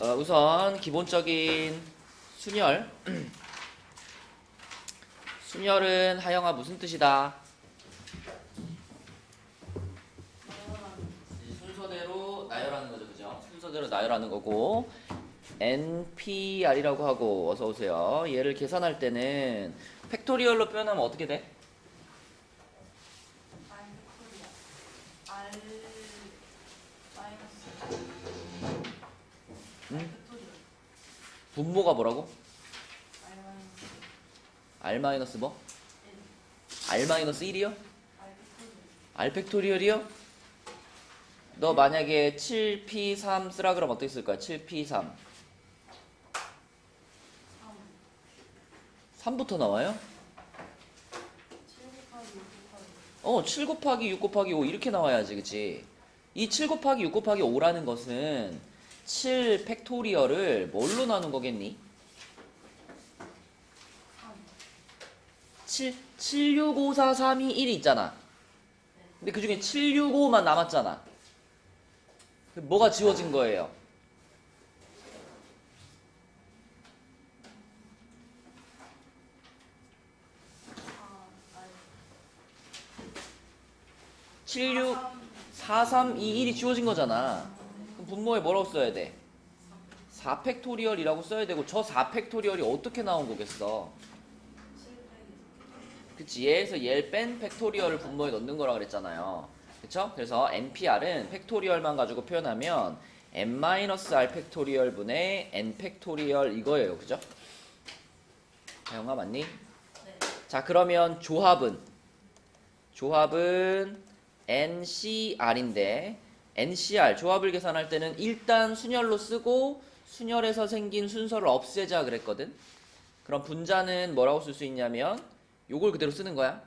우선 기본적인 순열. 순열은 하영아 무슨 뜻이다? 순서대로 나열하는 거죠, 그죠? 순서대로 나열하는 거고, NPR이라고 하고, 어서 오세요. 얘를 계산할 때는 팩토리얼로 표현하면 어떻게 돼? 분모가 뭐라고? R 마이너스 뭐? R 마이너스 1이요? R 팩토리얼이요? 너 만약에 7P3 쓰라 그러면 어떻게 쓸 거야? 7P3 3부터 나와요? 7 곱하기 6 곱하기 5 이렇게 나와야지, 그치? 이 7 곱하기 6 곱하기 5라는 것은 7 팩토리얼을 뭘로 나눈 거겠니? 7, 6, 5, 4, 3, 2, 1이 있잖아. 근데 그 중에 7, 6, 5만 남았잖아. 뭐가 지워진 거예요? 칠, 6, 4, 3, 2, 1이 지워진 거잖아. 그럼 분모에 뭐라고 써야 돼? 4팩토리얼이라고 써야 되고, 저 4팩토리얼이 어떻게 나온 거겠어? 그치, 얘에서 얘를 뺀 팩토리얼을 분모에 넣는 거라 그랬잖아요. 그쵸? 그래서 NPR은 팩토리얼만 가지고 표현하면 n-r 팩토리얼 분의 n 팩토리얼 이거예요. 그죠? 하영아 맞니? 네. 자, 그러면 조합은 NCR인데 NCR 조합을 계산할 때는 일단 순열로 쓰고 순열에서 생긴 순서를 없애자 그랬거든. 그럼 분자는 뭐라고 쓸 수 있냐면 요걸 그대로 쓰는 거야.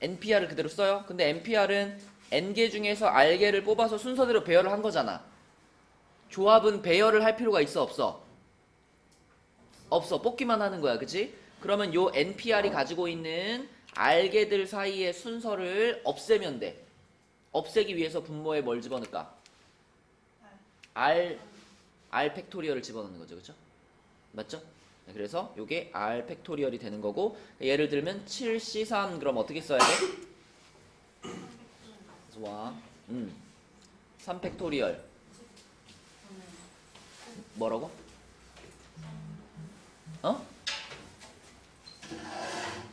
NPR을 그대로 써요. 근데 NPR은 N개 중에서 R개를 뽑아서 순서대로 배열을 한 거잖아. 조합은 배열을 할 필요가 있어, 없어? 없어. 뽑기만 하는 거야, 그치? 그러면 요 NPR이 가지고 있는 R개들 사이의 순서를 없애면 돼. 없애기 위해서 분모에 뭘 집어넣을까? R 팩토리얼을 집어넣는 거죠, 그쵸? 맞죠? 그래서 요게 R 팩토리얼이 되는 거고, 예를 들면 7C3 그럼 어떻게 써야 돼? 좋아. 3 팩토리얼 뭐라고? 어?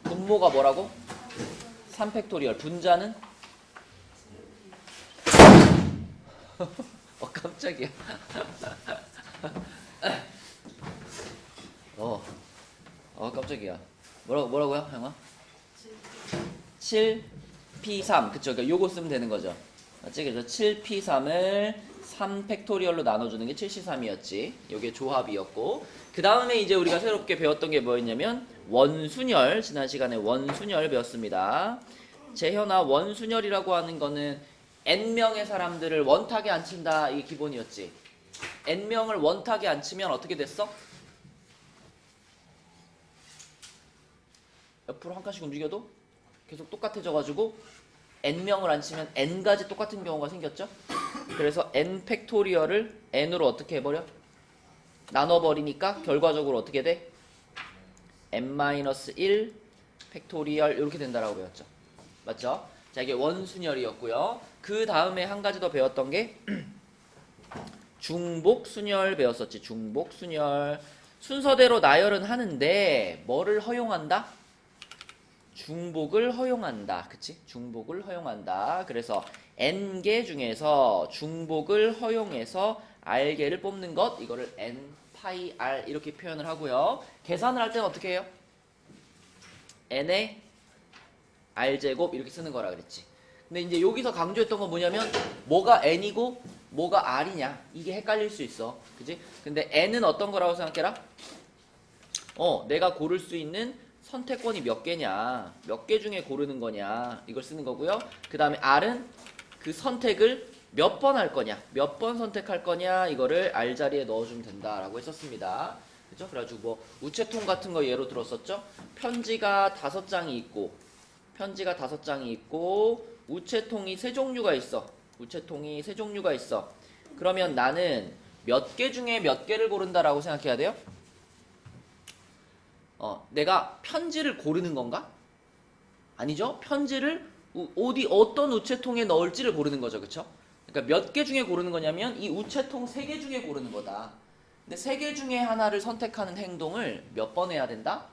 분모가 뭐라고? 3 팩토리얼. 분자는? 깜짝이야. 깜짝이야. 뭐라고요, 형아? 7P3. 그쵸? 그러니까 요거 쓰면 되는 거죠. 맞지? 그래서 7P3을 3 팩토리얼로 나눠주는 게 7C3이었지. 요게 조합이었고. 그 다음에 이제 우리가 새롭게 배웠던 게 뭐였냐면, 원순열. 지난 시간에 원순열 배웠습니다. 재현아, 원순열이라고 하는 거는 N명의 사람들을 원탁에 앉힌다. 이게 기본이었지. N명을 원탁에 앉히면 어떻게 됐어? 옆으로 한 칸씩 움직여도 계속 똑같아져가지고 n명을 안 치면 n가지 똑같은 경우가 생겼죠. 그래서 n 팩토리얼을 n으로 어떻게 해버려? 나눠버리니까 결과적으로 어떻게 돼? n-1 팩토리얼 이렇게 된다라고 배웠죠. 맞죠? 자, 이게 원순열이었고요. 그 다음에 한 가지 더 배웠던 게 중복순열 배웠었지. 중복순열. 순서대로 나열은 하는데 뭐를 허용한다? 중복을 허용한다. 그치? 중복을 허용한다. 그래서 n개 중에서 중복을 허용해서 r개를 뽑는 것, 이거를 n 파이 r 이렇게 표현을 하고요. 계산을 할 때는 어떻게 해요? n의 r제곱 이렇게 쓰는 거라 그랬지. 근데 이제 여기서 강조했던 건 뭐냐면 뭐가 n이고 뭐가 r이냐, 이게 헷갈릴 수 있어. 그치? 근데 n은 어떤 거라고 생각해라? 내가 고를 수 있는 선택권이 몇 개냐, 몇 개 중에 고르는 거냐, 이걸 쓰는 거고요. 그 다음에 R은 그 선택을 몇 번 할 거냐, 몇 번 선택할 거냐, 이거를 R 자리에 넣어주면 된다라고 했었습니다. 그죠? 그래가지고 뭐 우체통 같은 거 예로 들었었죠. 편지가 5장이 있고 우체통이 세 종류가 있어. 그러면 나는 몇 개 중에 몇 개를 고른다라고 생각해야 돼요? 내가 편지를 고르는 건가? 아니죠. 편지를 어떤 우체통에 넣을지를 고르는 거죠. 그쵸? 그러니까 몇 개 중에 고르는 거냐면 이 우체통 3개 중에 고르는 거다. 근데 3개 중에 하나를 선택하는 행동을 몇 번 해야 된다?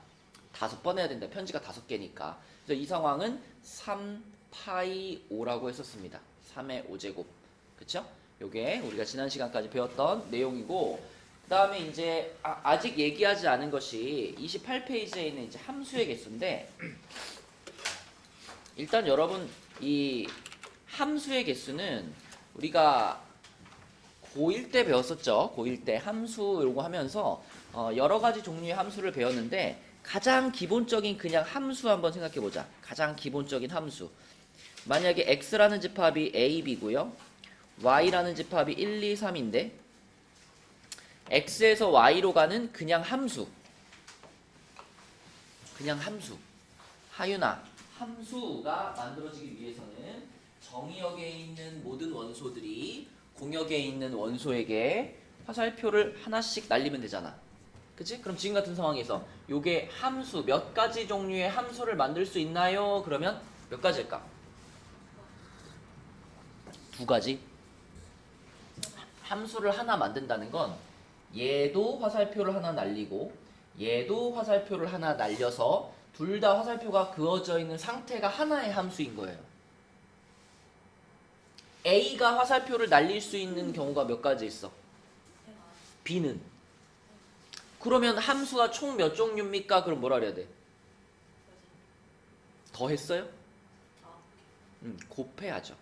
5번 해야 된다. 편지가 5개니까. 그래서 이 상황은 3파이 5라고 했었습니다. 3의 5제곱. 그쵸? 요게 우리가 지난 시간까지 배웠던 내용이고, 그 다음에 이제 아직 얘기하지 않은 것이 28페이지에 있는 이제 함수의 개수인데, 일단 여러분 이 함수의 개수는 우리가 고1 때 배웠었죠. 고1 때 함수 이런 하면서 여러 가지 종류의 함수를 배웠는데, 가장 기본적인 그냥 함수 한번 생각해 보자. 가장 기본적인 함수. 만약에 x라는 집합이 a, b고요. y라는 집합이 1, 2, 3인데 x에서 y로 가는 그냥 함수. 그냥 함수. 하윤아, 함수가 만들어지기 위해서는 정의역에 있는 모든 원소들이 공역에 있는 원소에게 화살표를 하나씩 날리면 되잖아. 그치? 그럼 지금 같은 상황에서 요게 함수, 몇 가지 종류의 함수를 만들 수 있나요? 그러면 몇 가지일까? 2가지. 함수를 하나 만든다는 건 얘도 화살표를 하나 날리고 얘도 화살표를 하나 날려서 둘 다 화살표가 그어져 있는 상태가 하나의 함수인 거예요. A가 화살표를 날릴 수 있는 경우가 몇 가지 있어? B는? 그러면 함수가 총 몇 종류입니까? 그럼 뭐라 그래야 돼? 더 했어요? 곱해야죠.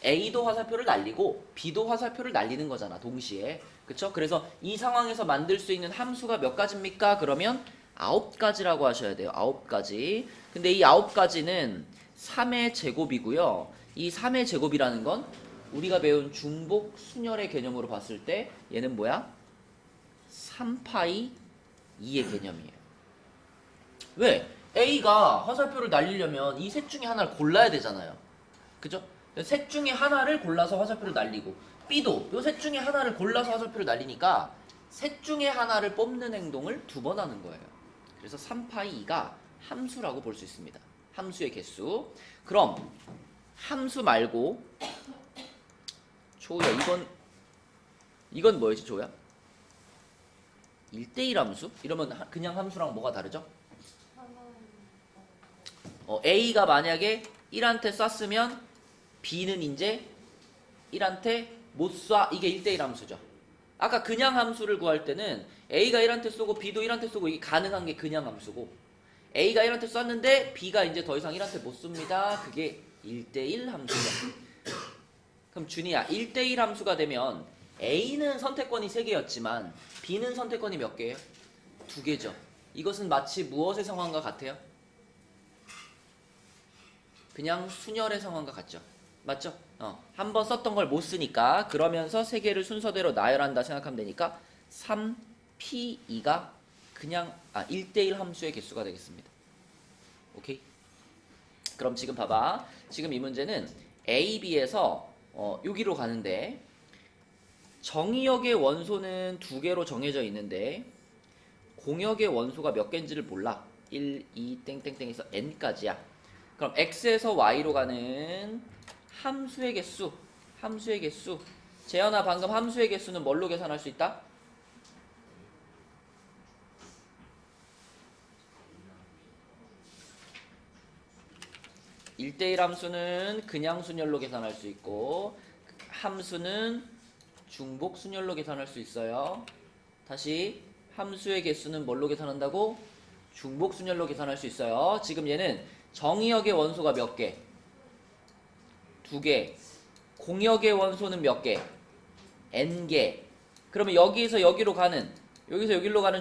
A도 화살표를 날리고 B도 화살표를 날리는 거잖아, 동시에. 그쵸? 그래서 이 상황에서 만들 수 있는 함수가 몇 가지입니까? 그러면 9가지라고 하셔야 돼요. 9가지. 근데 이 9가지는 3의 제곱이고요. 이 3의 제곱이라는 건 우리가 배운 중복 순열의 개념으로 봤을 때 얘는 뭐야? 3파이 2의 개념이에요. 왜? A가 화살표를 날리려면 이 셋 중에 하나를 골라야 되잖아요. 그죠? 셋 중에 하나를 골라서 화살표를 날리고 B도 이 셋 중에 하나를 골라서 화살표를 날리니까 셋 중에 하나를 뽑는 행동을 2번 하는 거예요. 그래서 3파이 2가 함수라고 볼 수 있습니다. 함수의 개수. 그럼 함수 말고 조야, 이건 뭐였지, 조야? 1대1 함수? 이러면 그냥 함수랑 뭐가 다르죠? A가 만약에 1한테 쐈으면 B는 이제 1한테 못 쏴. 이게 1대1 함수죠. 아까 그냥 함수를 구할 때는 A가 1한테 쏘고 B도 1한테 쏘고 이게 가능한 게 그냥 함수고, A가 1한테 쐈는데 B가 이제 더 이상 1한테 못 쏩니다. 그게 1대1 함수죠. 그럼 준이야, 1대1 함수가 되면 A는 선택권이 3개였지만 B는 선택권이 몇 개예요? 2개죠. 이것은 마치 무엇의 상황과 같아요? 그냥 순열의 상황과 같죠. 맞죠? 한번 썼던 걸 못 쓰니까 그러면서 3개를 순서대로 나열한다 생각하면 되니까 3P2가 그냥 1대1 함수의 개수가 되겠습니다. 오케이? 그럼 지금 봐봐. 지금 이 문제는 A, B에서 여기로 가는데 정의역의 원소는 2개로 정해져 있는데 공역의 원소가 몇 개인지를 몰라. 1, 2, 땡땡땡에서 n까지야. 그럼 x에서 y로 가는 함수의 개수. 함수의 개수. 재현아, 방금 함수의 개수는 뭘로 계산할 수 있다? (1대1) 함수는 그냥 순열로 계산할 수 있고 함수는 중복 순열로 계산할 수 있어요. 다시 함수의 개수는 뭘로 계산한다고? 중복 순열로 계산할 수 있어요. 지금 얘는 정의역의 원소가 몇 개? 2개. 공역의 원소는 몇 개? n개. 그러면 여기서 여기로 가는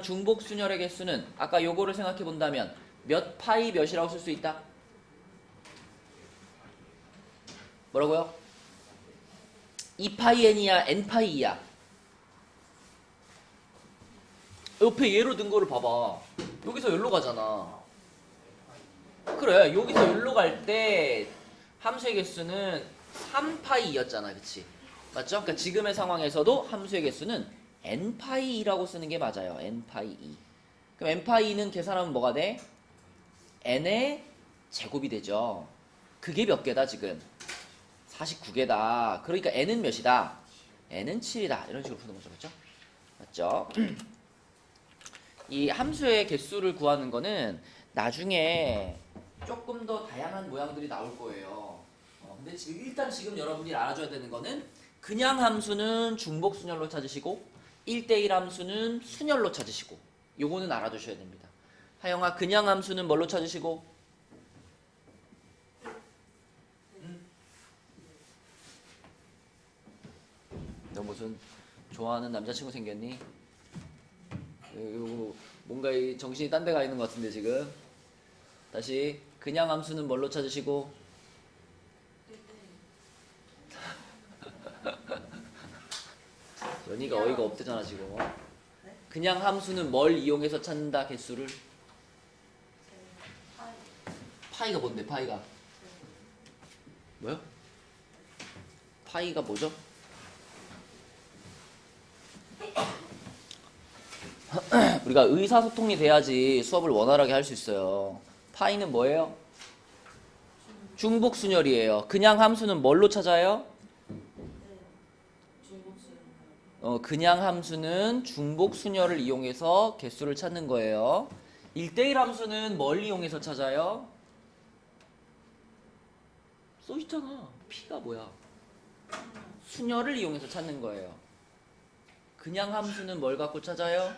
중복 순열의 개수는 아까 요거를 생각해 본다면 몇 파이 몇이라고 쓸 수 있다? 뭐라고요? 2파이 n이야, n파이 2야? 옆에 예로 든 거를 봐봐. 여기서 여기로 가잖아. 그래, 여기서 여기로 갈 때 함수의 개수는 3파이 2였잖아. 그치? 맞죠? 그러니까 지금의 상황에서도 함수의 개수는 n파이 2라고 쓰는 게 맞아요. n파이 2. 그럼 n파이 2는 계산하면 뭐가 돼? n의 제곱이 되죠. 그게 몇 개다 지금? 49개다. 그러니까 n은 몇이다? n은 7이다. 이런 식으로 푸는 거죠. 그렇죠? 맞죠? 이 함수의 개수를 구하는 거는 나중에 조금 더 다양한 모양들이 나올 거예요. 근데 일단 지금 여러분들이 알아줘야 되는 거는 그냥 함수는 중복 순열로 찾으시고 1대1 함수는 순열로 찾으시고 요거는 알아두셔야 됩니다. 하영아, 그냥 함수는 뭘로 찾으시고? 너 무슨 좋아하는 남자친구 생겼니? 뭔가 정신이 딴 데 가 있는 것 같은데 지금. 다시 그냥 함수는 뭘로 찾으시고? 연희가 어이가 없대잖아 지금. 그냥 함수는 뭘 이용해서 찾는다 개수를? 파이가 뭔데 파이가? 뭐요? 파이가 뭐죠? 우리가 의사소통이 돼야지 수업을 원활하게 할 수 있어요. 파이는 뭐예요? 중복순열이에요. 그냥 함수는 뭘로 찾아요? 그냥 함수는 중복순열을 이용해서 개수를 찾는 거예요. 1대1 함수는 뭘 이용해서 찾아요? 써있잖아. P가 뭐야? 순열을 이용해서 찾는 거예요. 그냥 함수는 뭘 갖고 찾아요?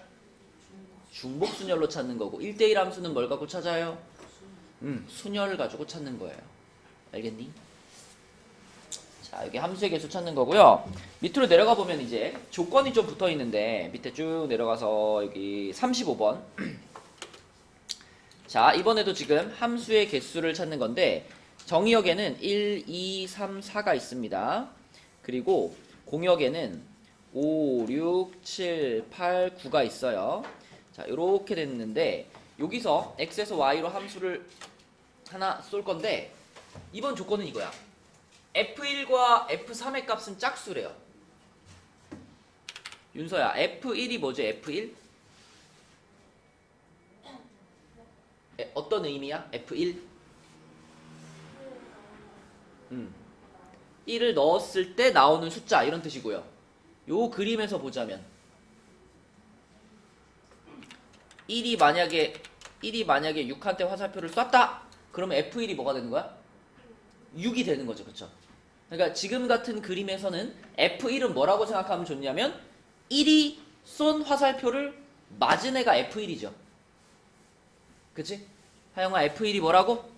중복순열로 찾는 거고 1대1 함수는 뭘 갖고 찾아요? 순열을 가지고 찾는 거예요. 알겠니? 자, 여기 함수의 개수 찾는 거고요. 밑으로 내려가 보면 이제 조건이 좀 붙어 있는데 밑에 쭉 내려가서 여기 35번. 자, 이번에도 지금 함수의 개수를 찾는 건데 정의역에는 1, 2, 3, 4가 있습니다. 그리고 공역에는 5, 6, 7, 8, 9가 있어요. 자, 이렇게 됐는데 여기서 x에서 y로 함수를 하나 쏠 건데 이번 조건은 이거야. f1과 f3의 값은 짝수래요. 윤서야, f1이 뭐죠? f1? 어떤 의미야? f1? 1을 넣었을 때 나오는 숫자 이런 뜻이고요. 요 그림에서 보자면 1이 만약에 6한테 화살표를 쐈다. 그러면 f1이 뭐가 되는 거야? 6이 되는 거죠. 그쵸? 그러니까 지금 같은 그림에서는 f1은 뭐라고 생각하면 좋냐면 1이 쏜 화살표를 맞은 애가 f1이죠. 그치? 하영아, f1이 뭐라고?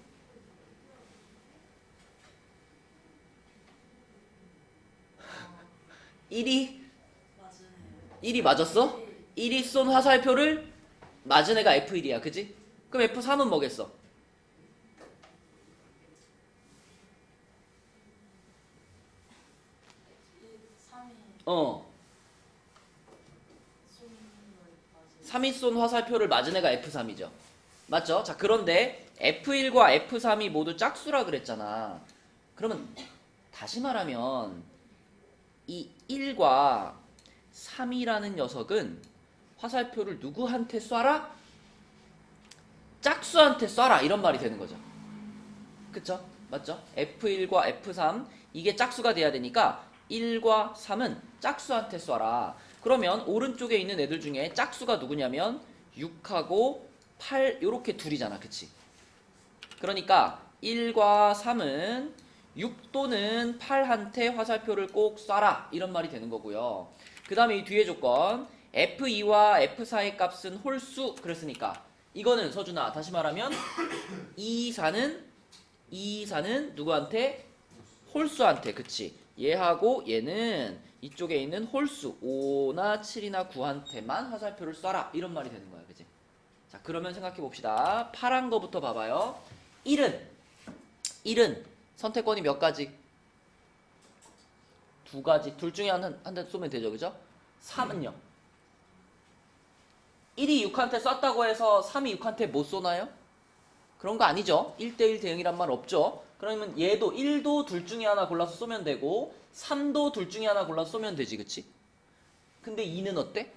1이 맞았어? 1이 쏜 화살표를 맞은 애가 f1이야. 그치? 그럼 f3은 뭐겠어? 어. 3이 쏜 화살표를 맞은 애가 f3이죠. 맞죠? 자, 그런데 f1과 f3이 모두 짝수라 그랬잖아. 그러면 다시 말하면 이 1과 3이라는 녀석은 화살표를 누구한테 쏴라? 짝수한테 쏴라. 이런 말이 되는 거죠. 그쵸? 맞죠? f1과 f3 이게 짝수가 돼야 되니까 1과 3은 짝수한테 쏴라. 그러면 오른쪽에 있는 애들 중에 짝수가 누구냐면 6하고 8 요렇게 둘이잖아. 그치? 그러니까 1과 3은 6 또는 8한테 화살표를 꼭 쏴라. 이런 말이 되는 거고요. 그 다음에 이 뒤에 조건 f2와 f4의 값은 홀수 그랬으니까 이거는 서준아 다시 말하면 2, 4는 누구한테? 홀수한테. 그치? 얘하고 얘는 이쪽에 있는 홀수 5나 7이나 9한테만 화살표를 쏴라. 이런 말이 되는 거야. 그치? 자, 그러면 생각해 봅시다. 파란 거부터 봐봐요. 1은 선택권이 몇 가지? 두 가지. 둘 중에 한 대 쏘면 되죠. 그죠? 3은요? 1이 6한테 쐈다고 해서 3이 6한테 못 쏘나요? 그런 거 아니죠. 1대1 대응이란 말 없죠. 그러면 얘도 1도 둘 중에 하나 골라서 쏘면 되고 3도 둘 중에 하나 골라서 쏘면 되지. 그치? 근데 2는 어때?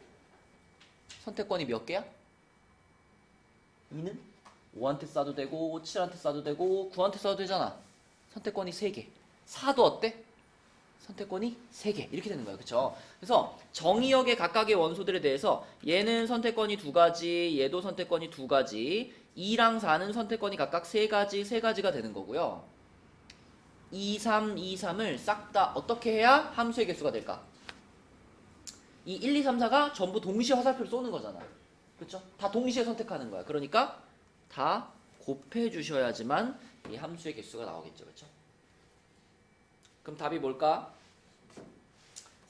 선택권이 몇 개야? 2는 5한테 쏴도 되고 7한테 쏴도 되고 9한테 쏴도 되잖아. 선택권이 3개. 4도 어때? 선택권이 3개. 이렇게 되는 거예요. 그쵸? 그래서 정의역의 각각의 원소들에 대해서 얘는 선택권이 2가지, 얘도 선택권이 2가지, 2랑 4는 선택권이 각각 3가지, 3가지가 되는 거고요. 2, 3, 2, 3을 싹 다 어떻게 해야 함수의 개수가 될까? 이 1, 2, 3, 4가 전부 동시에 화살표를 쏘는 거잖아. 그쵸? 다 동시에 선택하는 거야. 그러니까 다 곱해 주셔야지만 이 함수의 개수가 나오겠죠. 그쵸? 그럼 답이 뭘까?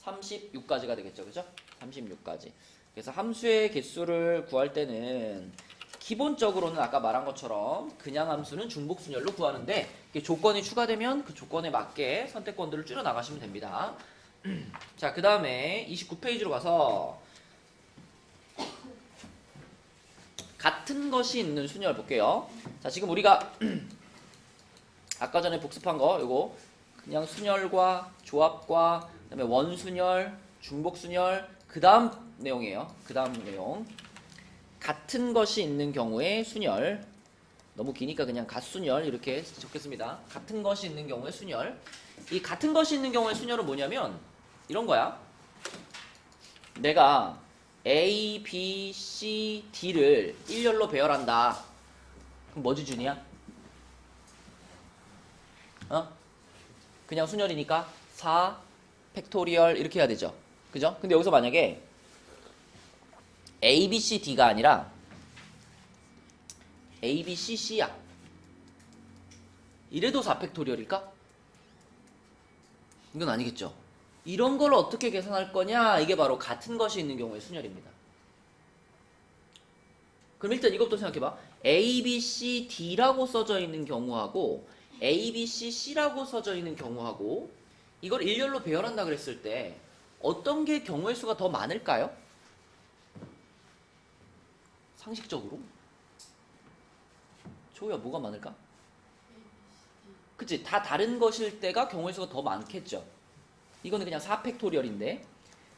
36까지가 되겠죠. 그죠? 36까지. 그래서 함수의 개수를 구할 때는 기본적으로는 아까 말한 것처럼 그냥 함수는 중복순열로 구하는데 조건이 추가되면 그 조건에 맞게 선택권들을 줄여 나가시면 됩니다. 자, 그 다음에 29페이지로 가서 같은 것이 있는 순열 볼게요. 자, 지금 우리가 아까 전에 복습한 거 요거 그냥 순열과 조합과 그다음에 원순열, 중복순열 그 다음 내용이에요. 그 다음 내용. 같은 것이 있는 경우에 순열. 너무 기니까 그냥 갓순열 이렇게 적겠습니다. 같은 것이 있는 경우에 순열. 이 같은 것이 있는 경우에 순열은 뭐냐면 이런 거야. 내가 A, B, C, D를 일렬로 배열한다. 그럼 뭐 기준이야? 그냥 순열이니까 4 팩토리얼 이렇게 해야 되죠. 그죠? 근데 여기서 만약에 A, B, C, D가 아니라 A, B, C, C야. 이래도 4 팩토리얼일까? 이건 아니겠죠. 이런 걸 어떻게 계산할 거냐? 이게 바로 같은 것이 있는 경우의 순열입니다. 그럼 일단 이것부터 생각해봐. A, B, C, D라고 써져 있는 경우하고 A, B, C, C라고 써져 있는 경우하고 이걸 일렬로 배열한다 그랬을 때 어떤 게 경우의 수가 더 많을까요? 상식적으로? 조우야 뭐가 많을까? 그치? 다 다른 것일 때가 경우의 수가 더 많겠죠. 이거는 그냥 4팩토리얼인데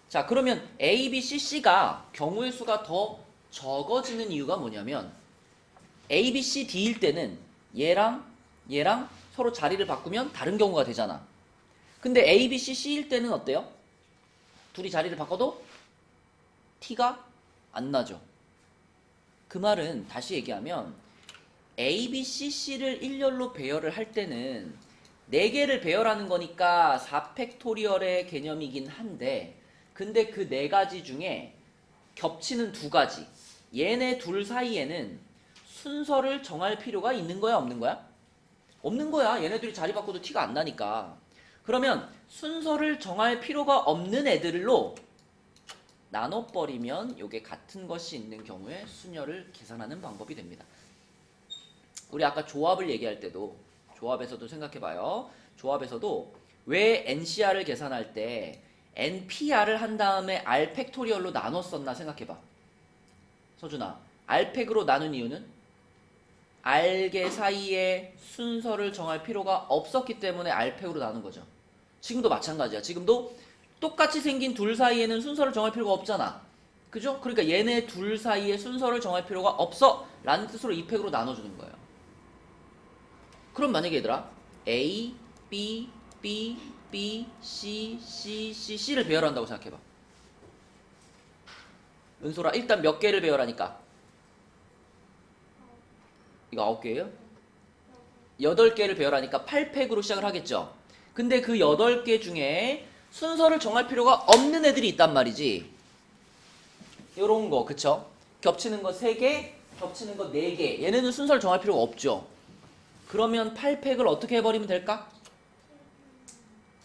자 그러면 A, B, C, C가 경우의 수가 더 적어지는 이유가 뭐냐면 A, B, C, D일 때는 얘랑 서로 자리를 바꾸면 다른 경우가 되잖아. 근데 A, B, C, C일 때는 어때요? 둘이 자리를 바꿔도 T가 안 나죠. 그 말은 다시 얘기하면 A, B, C, C를 일렬로 배열을 할 때는 4개를 배열하는 거니까 4팩토리얼의 개념이긴 한데 근데 그 4가지 중에 겹치는 2가지 얘네 둘 사이에는 순서를 정할 필요가 있는 거야 없는 거야? 없는 거야. 얘네들이 자리 바꿔도 티가 안 나니까. 그러면 순서를 정할 필요가 없는 애들로 나눠버리면 이게 같은 것이 있는 경우에 순열을 계산하는 방법이 됩니다. 우리 아까 조합을 얘기할 때도 조합에서도 생각해봐요. 조합에서도 왜 NCR을 계산할 때 NPR을 한 다음에 R 팩토리얼로 나눴었나 생각해봐. 서준아, R 팩으로 나눈 이유는 R개 사이에 순서를 정할 필요가 없었기 때문에 R 팩으로 나눈 거죠. 지금도 마찬가지야. 지금도 똑같이 생긴 둘 사이에는 순서를 정할 필요가 없잖아. 그죠? 그러니까 얘네 둘 사이에 순서를 정할 필요가 없어 라는 뜻으로 이 팩으로 나눠주는 거예요. 그럼 만약에 얘들아 A, B, B, B, C, C, C, C를 배열한다고 생각해봐. 은솔아 일단 몇 개를 배열하니까? 이거 9개예요? 8개를 배열하니까 8팩으로 시작을 하겠죠. 근데 그 8개 중에 순서를 정할 필요가 없는 애들이 있단 말이지. 요런 거 그쵸? 겹치는 거 3개, 겹치는 거 4개. 얘네는 순서를 정할 필요가 없죠. 그러면 8팩을 어떻게 해버리면 될까?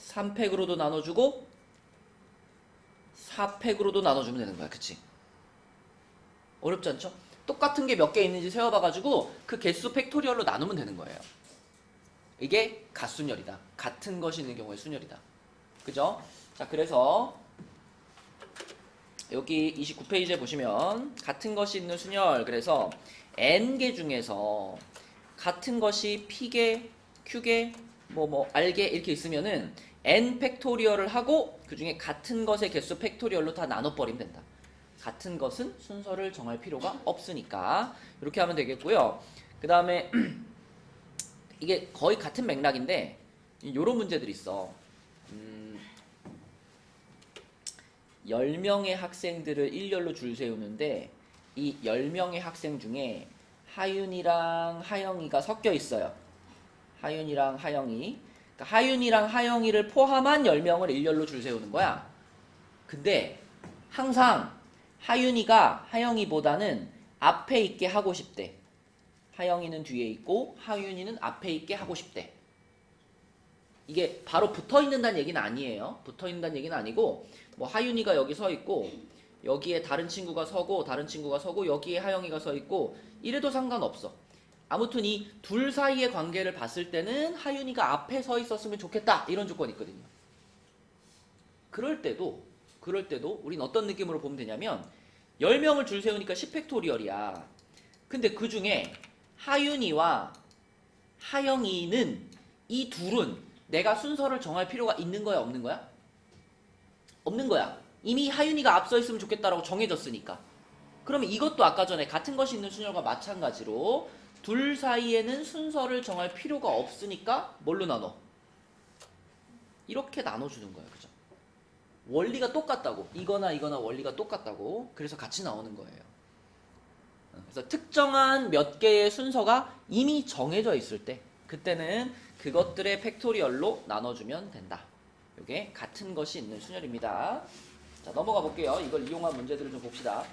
3팩으로도 나눠주고 4팩으로도 나눠주면 되는 거야. 그치? 어렵지 않죠? 똑같은 게 몇 개 있는지 세어봐가지고 그 개수 팩토리얼로 나누면 되는 거예요. 이게 갓순열이다. 같은 것이 있는 경우에 순열이다. 그죠? 자, 그래서 여기 29페이지에 보시면 같은 것이 있는 순열. 그래서 N개 중에서 같은 것이 P개, Q개, R개 이렇게 있으면은 n 팩토리얼을 하고 그 중에 같은 것의 개수 팩토리얼로 다 나눠버리면 된다. 같은 것은 순서를 정할 필요가 없으니까 이렇게 하면 되겠고요. 그 다음에 이게 거의 같은 맥락인데 이런 문제들이 있어. 10명의 학생들을 일렬로 줄 세우는데 이 10명의 학생 중에 하윤이랑 하영이가 섞여 있어요. 하윤이랑 하영이. 그러니까 하윤이랑 하영이를 포함한 10명을 일렬로 줄 세우는 거야. 근데 항상 하윤이가 하영이보다는 앞에 있게 하고 싶대. 하영이는 뒤에 있고 하윤이는 앞에 있게 하고 싶대. 이게 바로 붙어 있는다는 얘기는 아니에요. 붙어 있는다는 얘기는 아니고 뭐 하윤이가 여기 서 있고 여기에 다른 친구가 서고 다른 친구가 서고 여기에 하영이가 서 있고 이래도 상관없어. 아무튼 이 둘 사이의 관계를 봤을 때는 하윤이가 앞에 서 있었으면 좋겠다 이런 조건이 있거든요. 그럴 때도 우린 어떤 느낌으로 보면 되냐면 10명을 줄 세우니까 10팩토리얼이야. 근데 그 중에 하윤이와 하영이는 이 둘은 내가 순서를 정할 필요가 있는 거야 없는 거야? 없는 거야. 이미 하윤이가 앞서 있으면 좋겠다라고 정해졌으니까. 그러면 이것도 아까 전에 같은 것이 있는 순열과 마찬가지로 둘 사이에는 순서를 정할 필요가 없으니까 뭘로 나눠? 이렇게 나눠주는 거예요. 그죠? 원리가 똑같다고. 이거나 이거나 원리가 똑같다고. 그래서 같이 나오는 거예요. 그래서 특정한 몇 개의 순서가 이미 정해져 있을 때 그때는 그것들의 팩토리얼로 나눠주면 된다. 이게 같은 것이 있는 순열입니다. 자, 넘어가 볼게요. 이걸 이용한 문제들을 좀 봅시다.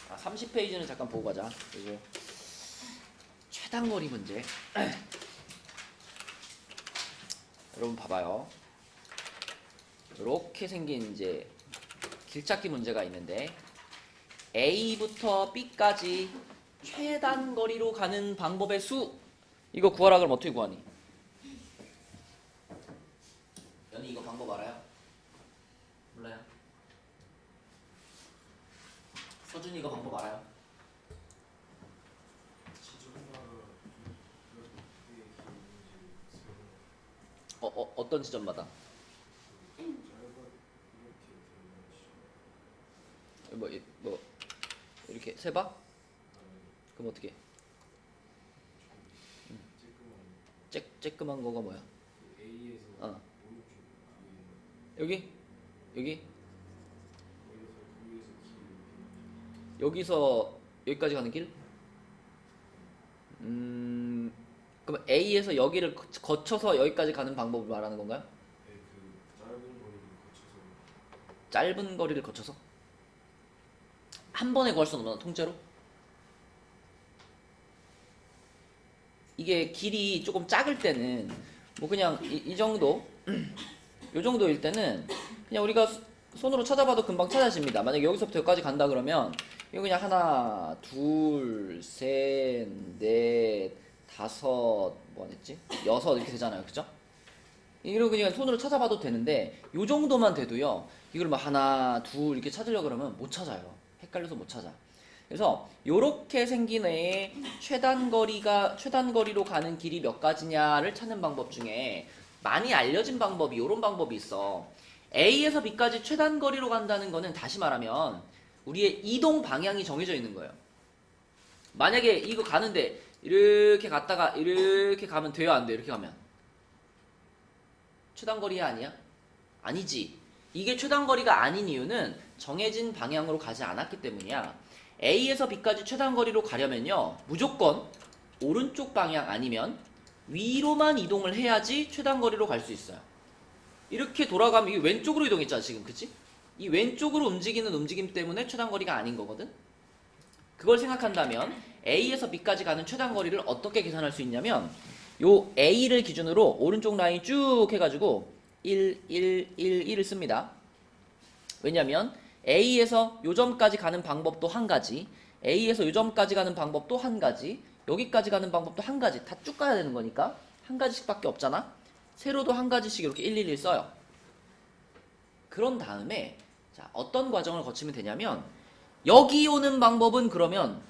30페이지는 잠깐 보고 가자. 그리고 최단거리 문제. 여러분 봐봐요. 이렇게 생긴 이제 길찾기 문제가 있는데 A부터 B까지 최단거리로 가는 방법의 수 이거 구하라 그러면 어떻게 구하니? 연희 이거 방법 알아요? 몰라요? 서준이 이거 방법 알아요? 어떤 지점마다? 뭐 이렇게 세봐? 그럼 어떻게? 쬐끄만 거가 뭐야? 여기? 여기서 여기까지 가는 길? 그럼 A에서 여기를 거쳐서 여기까지 가는 방법을 말하는 건가요? 네, 짧은 거리를 거쳐서? 한 번에 구할 수는 없나? 통째로? 이게 길이 조금 작을 때는 뭐 그냥 이 정도 요 정도일 때는 그냥 우리가 손으로 찾아봐도 금방 찾아집니다. 만약에 여기서부터 여기까지 간다 그러면 이거 그냥 하나, 둘, 셋, 넷, 다섯, 뭐 했지? 여섯 이렇게 되잖아요. 그죠? 이러고 그냥 손으로 찾아봐도 되는데 요 정도만 돼도요. 이걸 막 하나, 둘 이렇게 찾으려고 그러면 못 찾아요. 헷갈려서 못 찾아. 그래서 요렇게 생긴 애의 최단거리로 가는 길이 몇 가지냐를 찾는 방법 중에 많이 알려진 방법이 요런 방법이 있어. A에서 B까지 최단거리로 간다는 거는 다시 말하면 우리의 이동 방향이 정해져 있는 거예요. 만약에 이거 가는데 이렇게 갔다가 이렇게 가면 돼요? 안 돼요? 이렇게 가면 최단거리야 아니야? 아니지. 이게 최단거리가 아닌 이유는 정해진 방향으로 가지 않았기 때문이야. A에서 B까지 최단거리로 가려면요 무조건 오른쪽 방향 아니면 위로만 이동을 해야지 최단거리로 갈 수 있어요. 이렇게 돌아가면 이게 왼쪽으로 이동했잖아 지금. 그치? 이 왼쪽으로 움직이는 움직임 때문에 최단거리가 아닌 거거든. 그걸 생각한다면 A에서 B까지 가는 최단거리를 어떻게 계산할 수 있냐면 요 A를 기준으로 오른쪽 라인 쭉 해가지고 1, 1, 1, 1을 씁니다. 왜냐면 A에서 요 점까지 가는 방법도 한 가지, A에서 요 점까지 가는 방법도 한 가지, 여기까지 가는 방법도 한 가지, 다 쭉 가야 되는 거니까 한 가지씩밖에 없잖아. 세로도 한 가지씩 이렇게 1, 1, 1 써요. 그런 다음에 자, 어떤 과정을 거치면 되냐면 여기 오는 방법은 그러면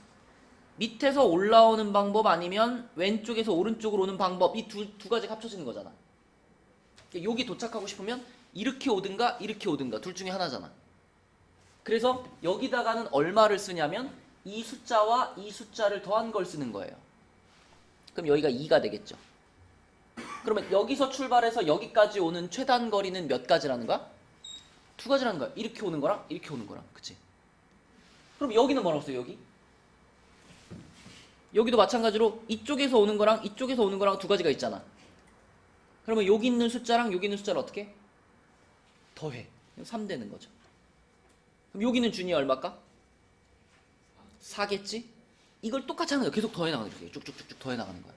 밑에서 올라오는 방법 아니면 왼쪽에서 오른쪽으로 오는 방법 이 두 가지가 합쳐지는 거잖아. 여기 도착하고 싶으면 이렇게 오든가 이렇게 오든가 둘 중에 하나잖아. 그래서 여기다가는 얼마를 쓰냐면 이 숫자와 이 숫자를 더한 걸 쓰는 거예요. 그럼 여기가 2가 되겠죠. 그러면 여기서 출발해서 여기까지 오는 최단 거리는 몇 가지라는 거야? 두 가지라는 거야. 이렇게 오는 거랑 이렇게 오는 거랑. 그치? 그럼 여기는 뭐라고 써요? 여기도 마찬가지로 이쪽에서 오는 거랑 이쪽에서 오는 거랑 두 가지가 있잖아. 그러면 여기 있는 숫자랑 여기 있는 숫자를 어떻게? 더해. 3 되는 거죠. 그럼 여기는 준이 얼마일까? 4겠지? 이걸 똑같이 하는 거야. 계속 더해 나가는 거야. 쭉쭉쭉쭉 더해 나가는 거야.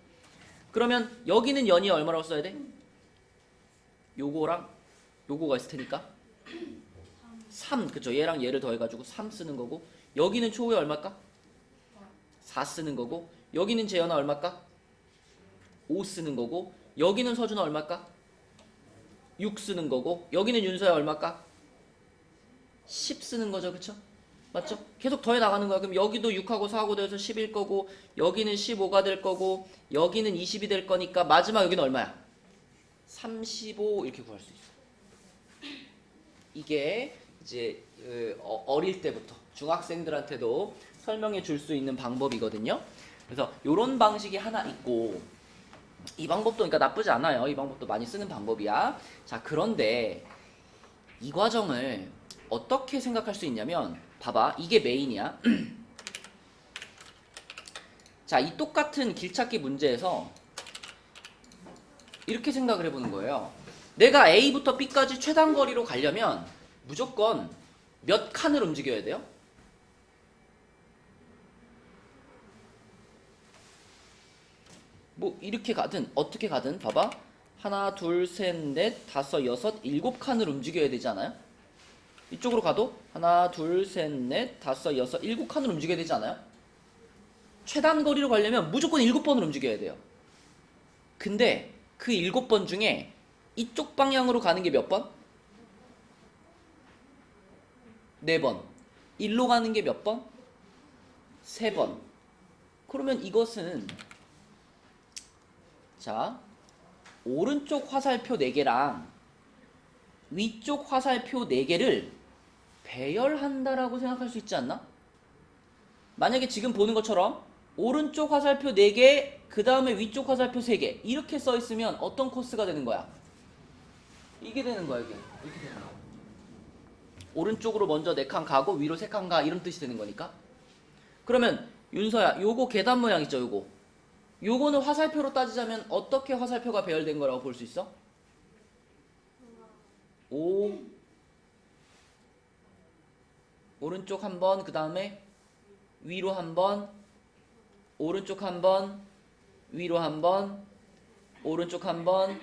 그러면 여기는 연이 얼마라고 써야 돼? 요거랑 요거가 있을 테니까 3, 그쵸? 얘랑 얘를 더해가지고 3 쓰는 거고, 여기는 초우에 얼마일까? 4 쓰는 거고, 여기는 재현아 얼마일까? 5 쓰는 거고, 여기는 서준아 얼마일까? 6 쓰는 거고, 여기는 윤서야 얼마일까? 10 쓰는 거죠, 그쵸? 맞죠? 계속 더해 나가는 거야. 그럼 여기도 6하고 4하고 더해서 10일 거고, 여기는 15가 될 거고, 여기는 20이 될 거니까 마지막 여기는 얼마야? 35 이렇게 구할 수 있어. 이게 이제 어릴 때부터 중학생들한테도 설명해 줄 수 있는 방법이거든요. 그래서 이런 방식이 하나 있고, 이 방법도 그러니까 나쁘지 않아요. 이 방법도 많이 쓰는 방법이야. 자, 그런데 이 과정을 어떻게 생각할 수 있냐면, 봐봐, 이게 메인이야. 자, 이 똑같은 길찾기 문제에서 이렇게 생각을 해보는 거예요. 내가 A부터 B까지 최단 거리로 가려면 무조건 몇 칸을 움직여야 돼요? 뭐 이렇게 가든 어떻게 가든 봐봐. 하나, 둘, 셋, 넷, 다섯, 여섯, 일곱 칸을 움직여야 되지 않아요? 이쪽으로 가도 하나, 둘, 셋, 넷, 다섯, 여섯, 일곱 칸을 움직여야 되지 않아요? 최단 거리로 가려면 무조건 7번을 움직여야 돼요. 근데 그 7번 중에 이쪽 방향으로 가는 게 몇 번? 4번. 일로 가는 게 몇 번? 3번. 그러면 이것은 자, 오른쪽 화살표 4개랑 위쪽 화살표 4개를 배열한다라고 생각할 수 있지 않나? 만약에 지금 보는 것처럼 오른쪽 화살표 4개, 그 다음에 위쪽 화살표 3개 이렇게 써 있으면 어떤 코스가 되는 거야? 이게 되는 거야, 이게. 이렇게 되는 거야. 오른쪽으로 먼저 4칸 가고 위로 3칸 가, 이런 뜻이 되는 거니까. 그러면 윤서야, 요거 계단 모양 있죠, 요거는 화살표로 따지자면 어떻게 화살표가 배열된 거라고 볼 수 있어? 5 오른쪽 한 번, 그 다음에 위로 한 번, 오른쪽 한 번, 위로 한 번, 오른쪽 한 번,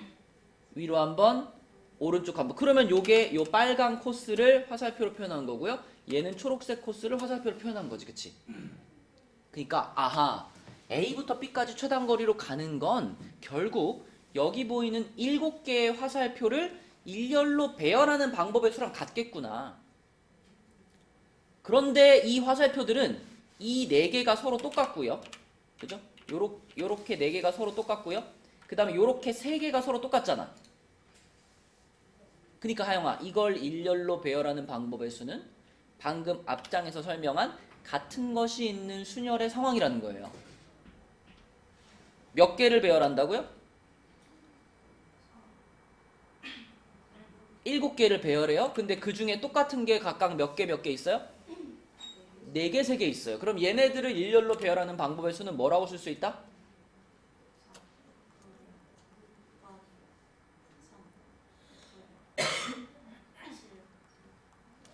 위로 한 번, 오른쪽 한 번. 그러면 요게 요 빨간 코스를 화살표로 표현한 거고요. 얘는 초록색 코스를 화살표로 표현한 거지, 그치? 그러니까 아하, A부터 B까지 최단 거리로 가는 건 결국 여기 보이는 7개의 화살표를 일렬로 배열하는 방법의 수랑 같겠구나. 그런데 이 화살표들은 이 4개가 서로 똑같고요. 그죠? 요렇게 4개가 서로 똑같고요. 그 다음에 요렇게 3개가 서로 똑같잖아. 그러니까 하영아, 이걸 일렬로 배열하는 방법의 수는 방금 앞장에서 설명한 같은 것이 있는 순열의 상황이라는 거예요. 몇 개를 배열한다고요? 7개를 배열해요. 근데 그 중에 똑같은 게 각각 몇 개 있어요? 4개, 3개 있어요. 그럼 얘네들을 일렬로 배열하는 방법의 수는 뭐라고 쓸 수 있다?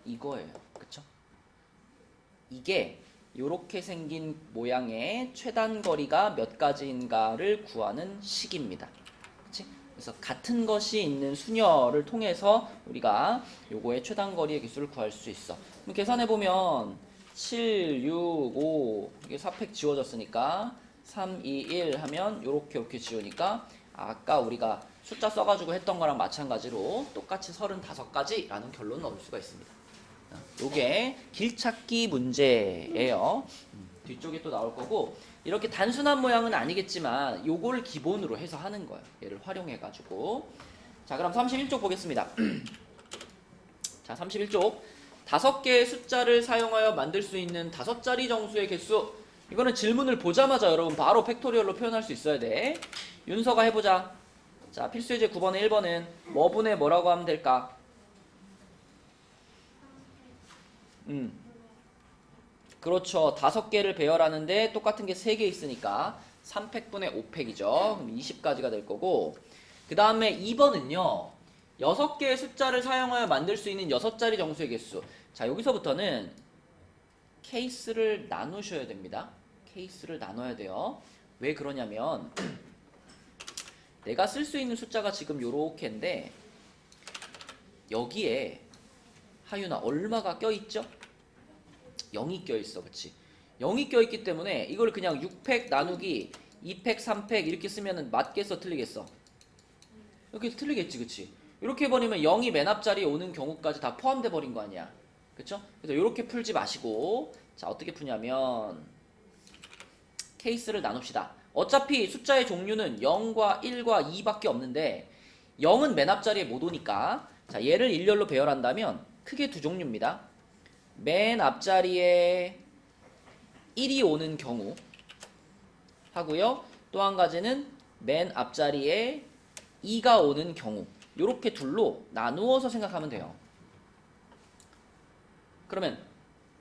이거예요. 그쵸? 이게 이렇게 생긴 모양의 최단 거리가 몇 가지인가를 구하는 식입니다. 그치? 그래서 같은 것이 있는 순열을 통해서 우리가 요거의 최단 거리의 개수를 구할 수 있어. 그럼 계산해 보면 7, 6, 5 이게 4팩 지워졌으니까 3, 2, 1 하면 요렇게 지우니까 아까 우리가 숫자 써가지고 했던 거랑 마찬가지로 똑같이 35가지라는 결론을 얻을 수가 있습니다. 요게 길찾기 문제예요. 뒤쪽에 또 나올 거고, 이렇게 단순한 모양은 아니겠지만 요걸 기본으로 해서 하는 거예요. 얘를 활용해 가지고. 자, 그럼 31쪽 보겠습니다. 자, 31쪽. 5개의 숫자를 사용하여 만들 수 있는 5자리 정수의 개수. 이거는 질문을 보자마자 여러분 바로 팩토리얼로 표현할 수 있어야 돼. 윤서가 해보자. 자, 필수예제 9번에 1번은 뭐 분의 뭐라고 하면 될까? 그렇죠. 5개를 배열하는데 똑같은 게 3개 있으니까 3팩분의 5팩이죠. 그럼 20가지가 될 거고, 그 다음에 2번은요. 6개의 숫자를 사용하여 만들 수 있는 6자리 정수의 개수. 자, 여기서부터는 케이스를 나누셔야 됩니다. 케이스를 나눠야 돼요. 왜 그러냐면 내가 쓸 수 있는 숫자가 지금 요렇게인데 여기에 하윤아 얼마가 껴있죠? 0이 껴있어. 그치? 0이 껴있기 때문에 이걸 그냥 6팩 나누기 2팩 3팩 이렇게 쓰면 맞겠어 틀리겠어? 이렇게 틀리겠지. 그치? 이렇게 해버리면 0이 맨 앞자리에 오는 경우까지 다 포함돼 버린 거 아니야. 그쵸? 그래서 이렇게 풀지 마시고, 자, 어떻게 푸냐면 케이스를 나눕시다. 어차피 숫자의 종류는 0과 1과 2밖에 없는데 0은 맨 앞자리에 못 오니까, 자, 얘를 일렬로 배열한다면 크게 두 종류입니다. 맨 앞자리에 1이 오는 경우 하고요. 또 한 가지는 맨 앞자리에 2가 오는 경우. 요렇게 둘로 나누어서 생각하면 돼요. 그러면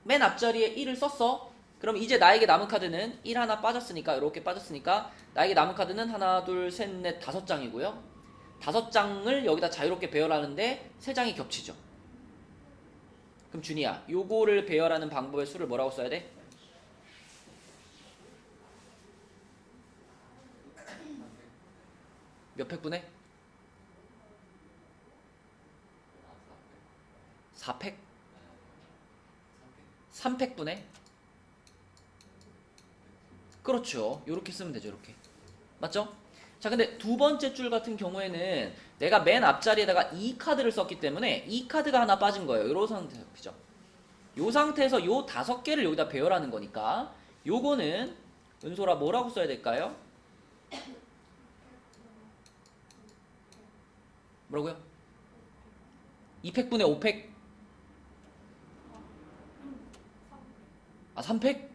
맨 앞자리에 1을 썼어. 그럼 이제 나에게 남은 카드는 1 하나 빠졌으니까, 이렇게 빠졌으니까 나에게 남은 카드는 하나, 둘, 셋, 넷, 5장이고요. 5장을 여기다 자유롭게 배열하는데 3장이 겹치죠. 그럼 준이야, 요거를 배열하는 방법의 수를 뭐라고 써야 돼? 몇 팩분에? 4팩? 3팩분에? 그렇죠. 요렇게 쓰면 되죠. 요렇게. 맞죠? 자, 근데 두 번째 줄 같은 경우에는 내가 맨 앞자리에다가 2카드를 썼기 때문에 2카드가 하나 빠진 거예요. 요런 상태죠. 요 상태에서 요 5개를 여기다 배열하는 거니까 요거는 은솔아 뭐라고 써야 될까요? 뭐라고요? 2팩분의 5팩? 아, 3팩?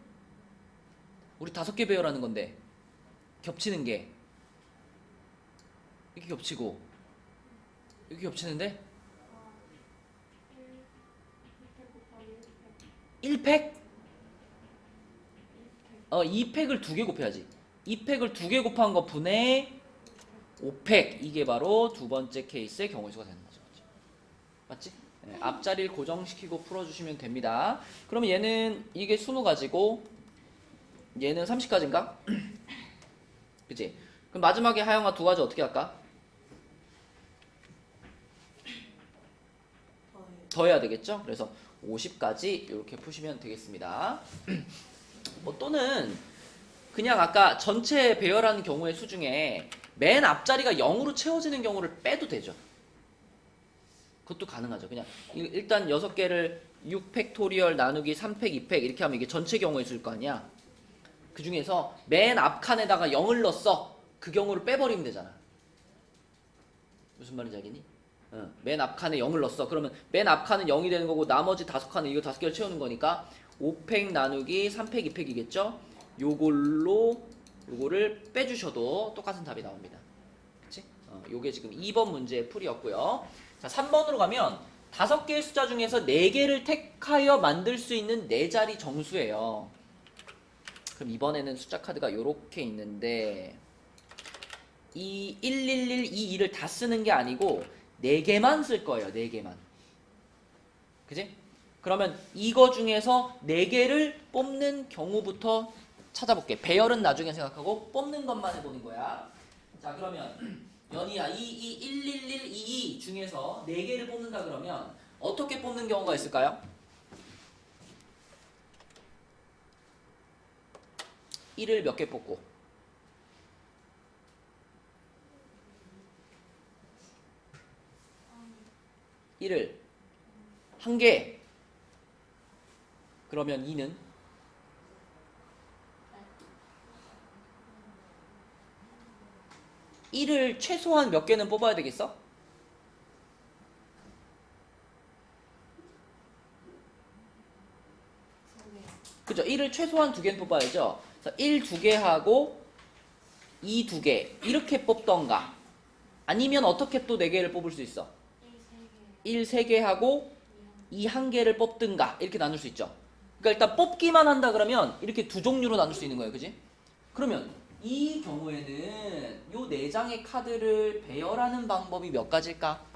우리 5개 배열하는 건데 겹치는 게 이렇게 겹치고 이렇게 겹치는데 1팩? 2팩을 2개 곱해야지. 2팩을 2개 곱한 거 분의 5팩. 이게 바로 두 번째 케이스의 경우의 수가 되는 거죠. 맞지? 네, 앞자리를 고정시키고 풀어주시면 됩니다. 그러면 얘는 이게 20가지고 얘는 30가지인가? 그치? 그럼 마지막에 하영아 2가지 어떻게 할까? 더해야 되겠죠? 그래서 50까지 이렇게 푸시면 되겠습니다. 뭐 또는 그냥 아까 전체 배열하는 경우의 수 중에 맨 앞자리가 0으로 채워지는 경우를 빼도 되죠. 그것도 가능하죠. 그냥 일단 6개를 6팩토리얼 나누기 3팩, 2팩 이렇게 하면 이게 전체 경우의 수일 거 아니야. 그 중에서 맨 앞칸에다가 0을 넣었어. 그 경우를 빼버리면 되잖아. 무슨 말인지 알겠니? 맨 앞칸에 0을 넣었어. 그러면 맨 앞칸은 0이 되는 거고 나머지 5칸은 이거 5개를 채우는 거니까 5팩 나누기 3팩, 2팩이겠죠? 요거를 빼주셔도 똑같은 답이 나옵니다. 그치? 요게 지금 2번 문제의 풀이였고요. 자, 3번으로 가면 5개의 숫자 중에서 4개를 택하여 만들 수 있는 4자리 정수예요. 그럼 이번에는 숫자 카드가 요렇게 있는데 이 111, 22를 다 쓰는 게 아니고 4개만 쓸 거예요. 4개만. 그지? 그러면 이거 중에서 4개를 뽑는 경우부터 찾아볼게. 배열은 나중에 생각하고 뽑는 것만 해보는 거야. 자, 그러면 연희야, 이 111, 22 중에서 4개를 뽑는다 그러면 어떻게 뽑는 경우가 있을까요? 1을 몇 개 뽑고 1을 1개. 그러면 2는 1을 최소한 몇 개는 뽑아야 되겠어? 그죠? 1을 최소한 2개는 뽑아야죠. 그래서 1 2개 하고 2 2개 이렇게 뽑던가 아니면 어떻게 또 4개를 뽑을 수 있어? 1 3개 하고 2 1개를 뽑든가 이렇게 나눌 수 있죠. 그러니까 일단 뽑기만 한다 그러면 이렇게 두 종류로 나눌 수 있는 거예요. 그지? 그러면 이 경우에는 요 4장의 카드를 배열하는 방법이 몇 가지일까?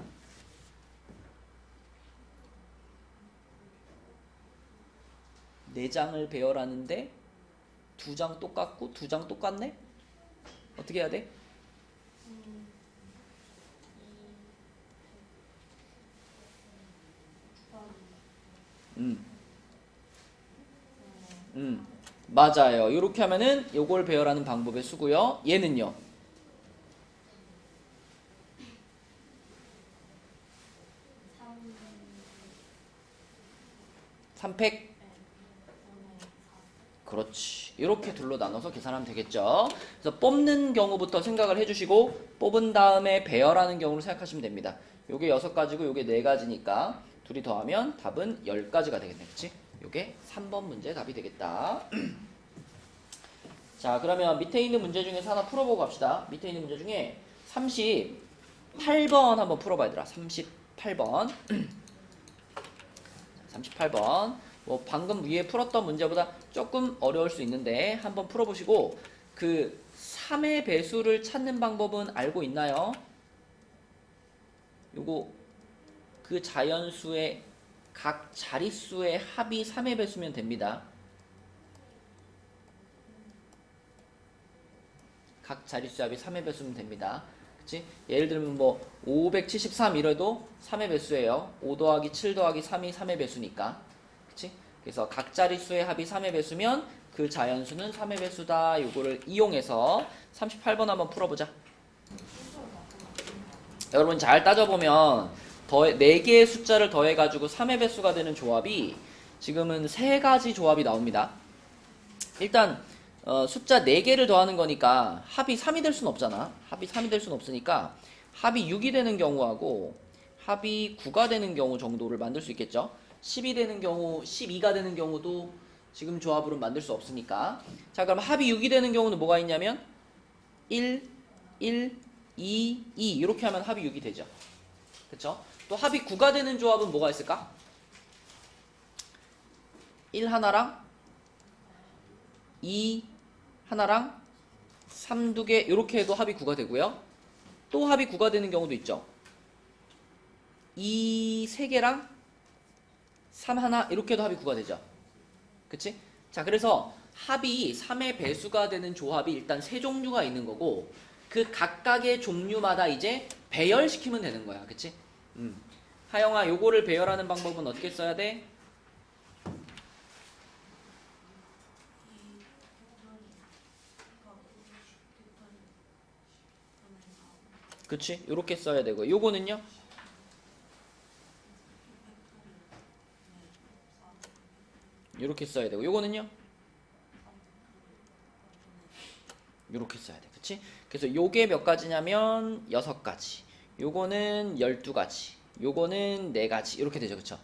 네 장을 배열하는데 2장 똑같고 2장 똑같네? 어떻게 해야 돼? 맞아요. 이렇게 하면은 요걸 배열하는 방법에 쓰고요. 얘는요. 3팩? 그렇지. 이렇게 둘로 나눠서 계산하면 되겠죠. 그래서 뽑는 경우부터 생각을 해주시고 뽑은 다음에 배열하는 경우로 생각하시면 됩니다. 요게 6가지고 요게 4가지니까 둘이 더하면 답은 10가지가 되겠네. 그치? 요게 3번 문제 답이 되겠다. 자, 그러면 밑에 있는 문제 중에서 하나 풀어보고 갑시다. 밑에 있는 문제 중에 38번 한번 풀어봐 얘들아. 38번 38번 뭐 방금 위에 풀었던 문제보다 조금 어려울 수 있는데 한번 풀어보시고 그 3의 배수를 찾는 방법은 알고 있나요? 요거 그 자연수의 각 자릿수의 합이 3의 배수면 됩니다. 각 자릿수의 합이 3의 배수면 됩니다. 그치? 예를 들면 뭐 573 이래도 3의 배수예요. 5 더하기 7 더하기 3이 3의 배수니까. 그치? 그래서 각 자릿수의 합이 3의 배수면 그 자연수는 3의 배수다. 요거를 이용해서 38번 한번 풀어보자. 여러분 잘 따져보면 4개의 숫자를 더해가지고 3의 배수가 되는 조합이 지금은 3가지 조합이 나옵니다. 일단 숫자 4개를 더하는 거니까 합이 3이 될 수는 없잖아. 합이 3이 될 수는 없으니까 합이 6이 되는 경우하고 합이 9가 되는 경우 정도를 만들 수 있겠죠. 10이 되는 경우, 12가 되는 경우도 지금 조합으로 만들 수 없으니까. 자, 그럼 합이 6이 되는 경우는 뭐가 있냐면 1, 1, 2, 2 이렇게 하면 합이 6이 되죠. 그쵸? 또 합이 9가 되는 조합은 뭐가 있을까? 1 하나랑 2 하나랑 3 2개 이렇게 해도 합이 9가 되고요. 또 합이 9가 되는 경우도 있죠. 2 3개랑 3 하나 이렇게 해도 합이 9가 되죠. 그치? 자, 그래서 합이 3의 배수가 되는 조합이 일단 3종류가 있는 거고 그 각각의 종류마다 이제 배열시키면 되는 거야. 그치? 하영아, 요거를 배열하는 방법은 어떻게 써야 돼? 그치? 요렇게 써야 되고 요거는요? 요렇게 써야 되고 요거는요? 요렇게 써야 돼. 그치? 그래서 요게 몇 가지냐면 6가지, 요거는 12가지, 요거는 4가지 이렇게 되죠. 그쵸?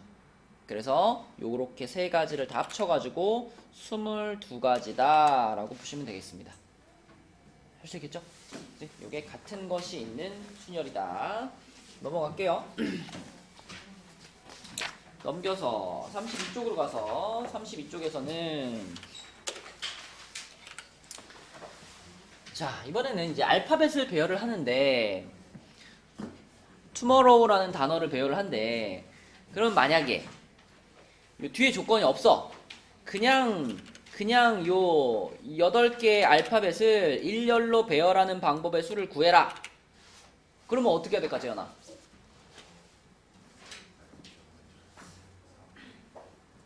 그래서 요렇게 3가지를 다 합쳐가지고 22가지다 라고 보시면 되겠습니다. 할 수 있겠죠? 네, 요게 같은 것이 있는 순열이다. 넘어갈게요. 넘겨서 32쪽으로 가서 32쪽에서는 자, 이번에는 이제 알파벳을 배열을 하는데 tomorrow라는 단어를 배열을 한대. 그럼 만약에 요 뒤에 조건이 없어. 그냥 요 8개의 알파벳을 일렬로 배열하는 방법의 수를 구해라. 그러면 어떻게 해야 될까, 재현아?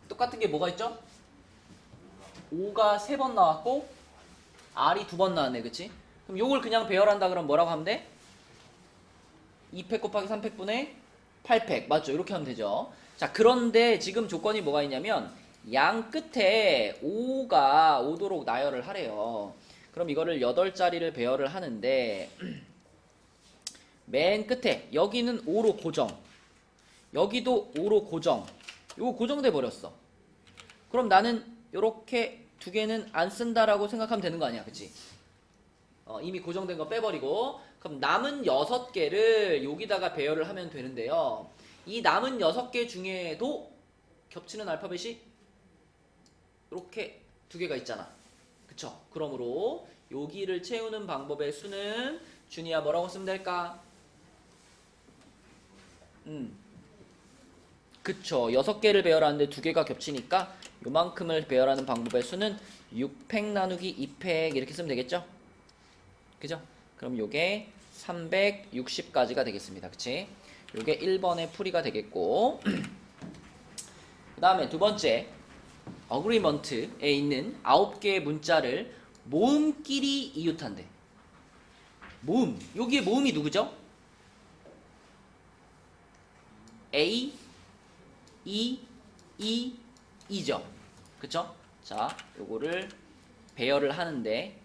똑같은 게 뭐가 있죠? 5가 3번 나왔고 R이 2번 나왔네. 그치? 그럼 요걸 그냥 배열한다 그러면 뭐라고 하면 돼? 2팩 곱하기 3팩분의 8팩. 맞죠? 이렇게 하면 되죠. 자, 그런데 지금 조건이 뭐가 있냐면 양 끝에 5가 오도록 나열을 하래요. 그럼 이거를 8자리를 배열을 하는데 맨 끝에 여기는 5로 고정, 여기도 5로 고정. 요거 고정돼 버렸어. 그럼 나는 요렇게 두 개는 안 쓴다라고 생각하면 되는 거 아니야, 그치? 이미 고정된 거 빼버리고 그럼 남은 6개를 여기다가 배열을 하면 되는데요. 이 남은 6개 중에도 겹치는 알파벳이 이렇게 두 개가 있잖아. 그쵸? 그러므로 여기를 채우는 방법의 수는 준이야 뭐라고 쓰면 될까? 그쵸. 6개를 배열하는데 2개가 겹치니까 요만큼을 배열하는 방법의 수는 6팩 나누기 2팩 이렇게 쓰면 되겠죠? 그죠? 그럼 요게 360까지가 되겠습니다. 그치? 요게 1번의 풀이가 되겠고 그 다음에 두 번째 어그리먼트에 있는 9개의 문자를 모음끼리 이웃한대. 모음. 여기에 모음이 누구죠? A, E, E, E죠. 그쵸? 자, 요거를 배열을 하는데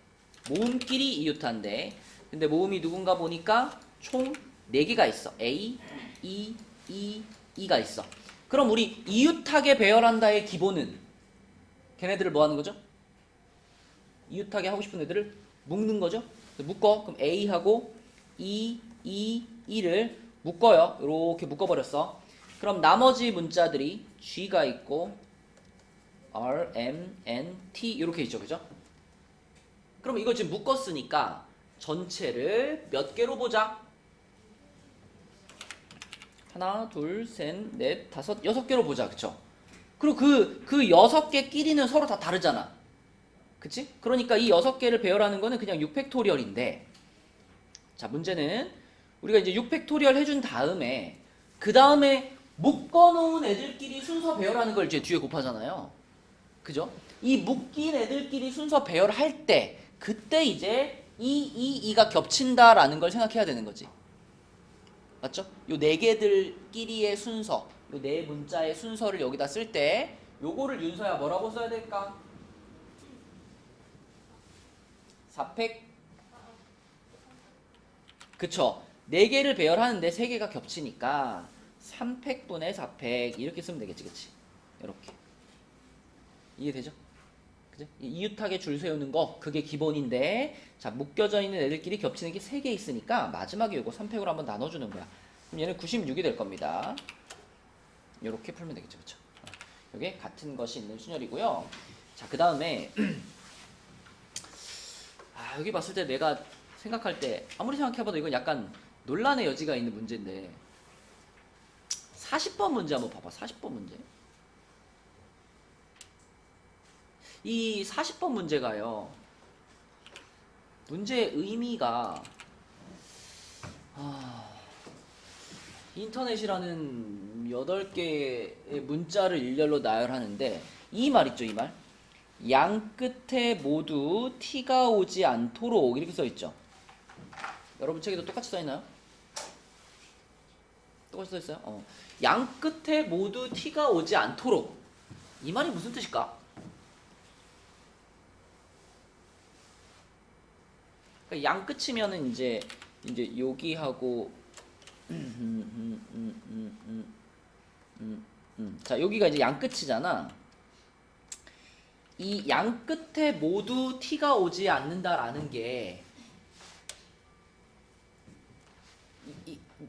모음끼리 이웃한데 근데 모음이 누군가 보니까 총 4개가 있어. A, E, E, E가 있어. 그럼 우리 이웃하게 배열한다의 기본은 걔네들을 뭐 하는 거죠? 이웃하게 하고 싶은 애들을 묶는 거죠? 묶어. 그럼 A하고 E, E, E를 묶어요. 이렇게 묶어버렸어. 그럼 나머지 문자들이 G가 있고 R, M, N, T 이렇게 있죠. 그죠? 그럼 이거 지금 묶었으니까 전체를 몇 개로 보자? 하나, 둘, 셋, 넷, 다섯, 6개로 보자. 그쵸? 그리고 그 6개끼리는 서로 다 다르잖아. 그치? 그러니까 이 6개를 배열하는 거는 그냥 6팩토리얼인데 자, 문제는 우리가 이제 6팩토리얼 해준 다음에 그 다음에 묶어놓은 애들끼리 순서 배열하는 걸 이제 뒤에 곱하잖아요. 그죠? 이 묶인 애들끼리 순서 배열할 때 그때 이제 이가 겹친다라는 걸 생각해야 되는 거지. 맞죠? 요 4개들끼리의 순서, 요 4문자의 순서를 여기다 쓸 때 요거를 윤서야 뭐라고 써야 될까? 4팩? 그쵸? 4개를 배열하는데 3개가 겹치니까 3팩분의 4팩 이렇게 쓰면 되겠지, 그치? 이렇게 이해되죠? 그죠? 이웃하게 줄 세우는 거 그게 기본인데 자 묶여져 있는 애들끼리 겹치는 게 3개 있으니까 마지막에 요거 3팩으로 한번 나눠주는 거야. 그럼 얘는 96이 될 겁니다. 이렇게 풀면 되겠죠, 그쵸? 이게 같은 것이 있는 순열이고요. 자, 그 다음에 여기 봤을 때 내가 생각할 때 아무리 생각해봐도 이건 약간 논란의 여지가 있는 문제인데 40번 문제 한번 봐봐. 40번 문제. 이 40번 문제가요. 문제의 의미가 인터넷이라는 8개의 문자를 일렬로 나열하는데 이 말 있죠, 이 말. 양 끝에 모두 티가 오지 않도록 이렇게 써있죠. 여러분 책에도 똑같이 써있나요? 똑같이 써있어요? 양 끝에 모두 티가 오지 않도록 이 말이 무슨 뜻일까? 그러니까 양 끝이면은 이제 여기하고 자 여기가 이제 양 끝이잖아. 이 양 끝에 모두 티가 오지 않는다라는 게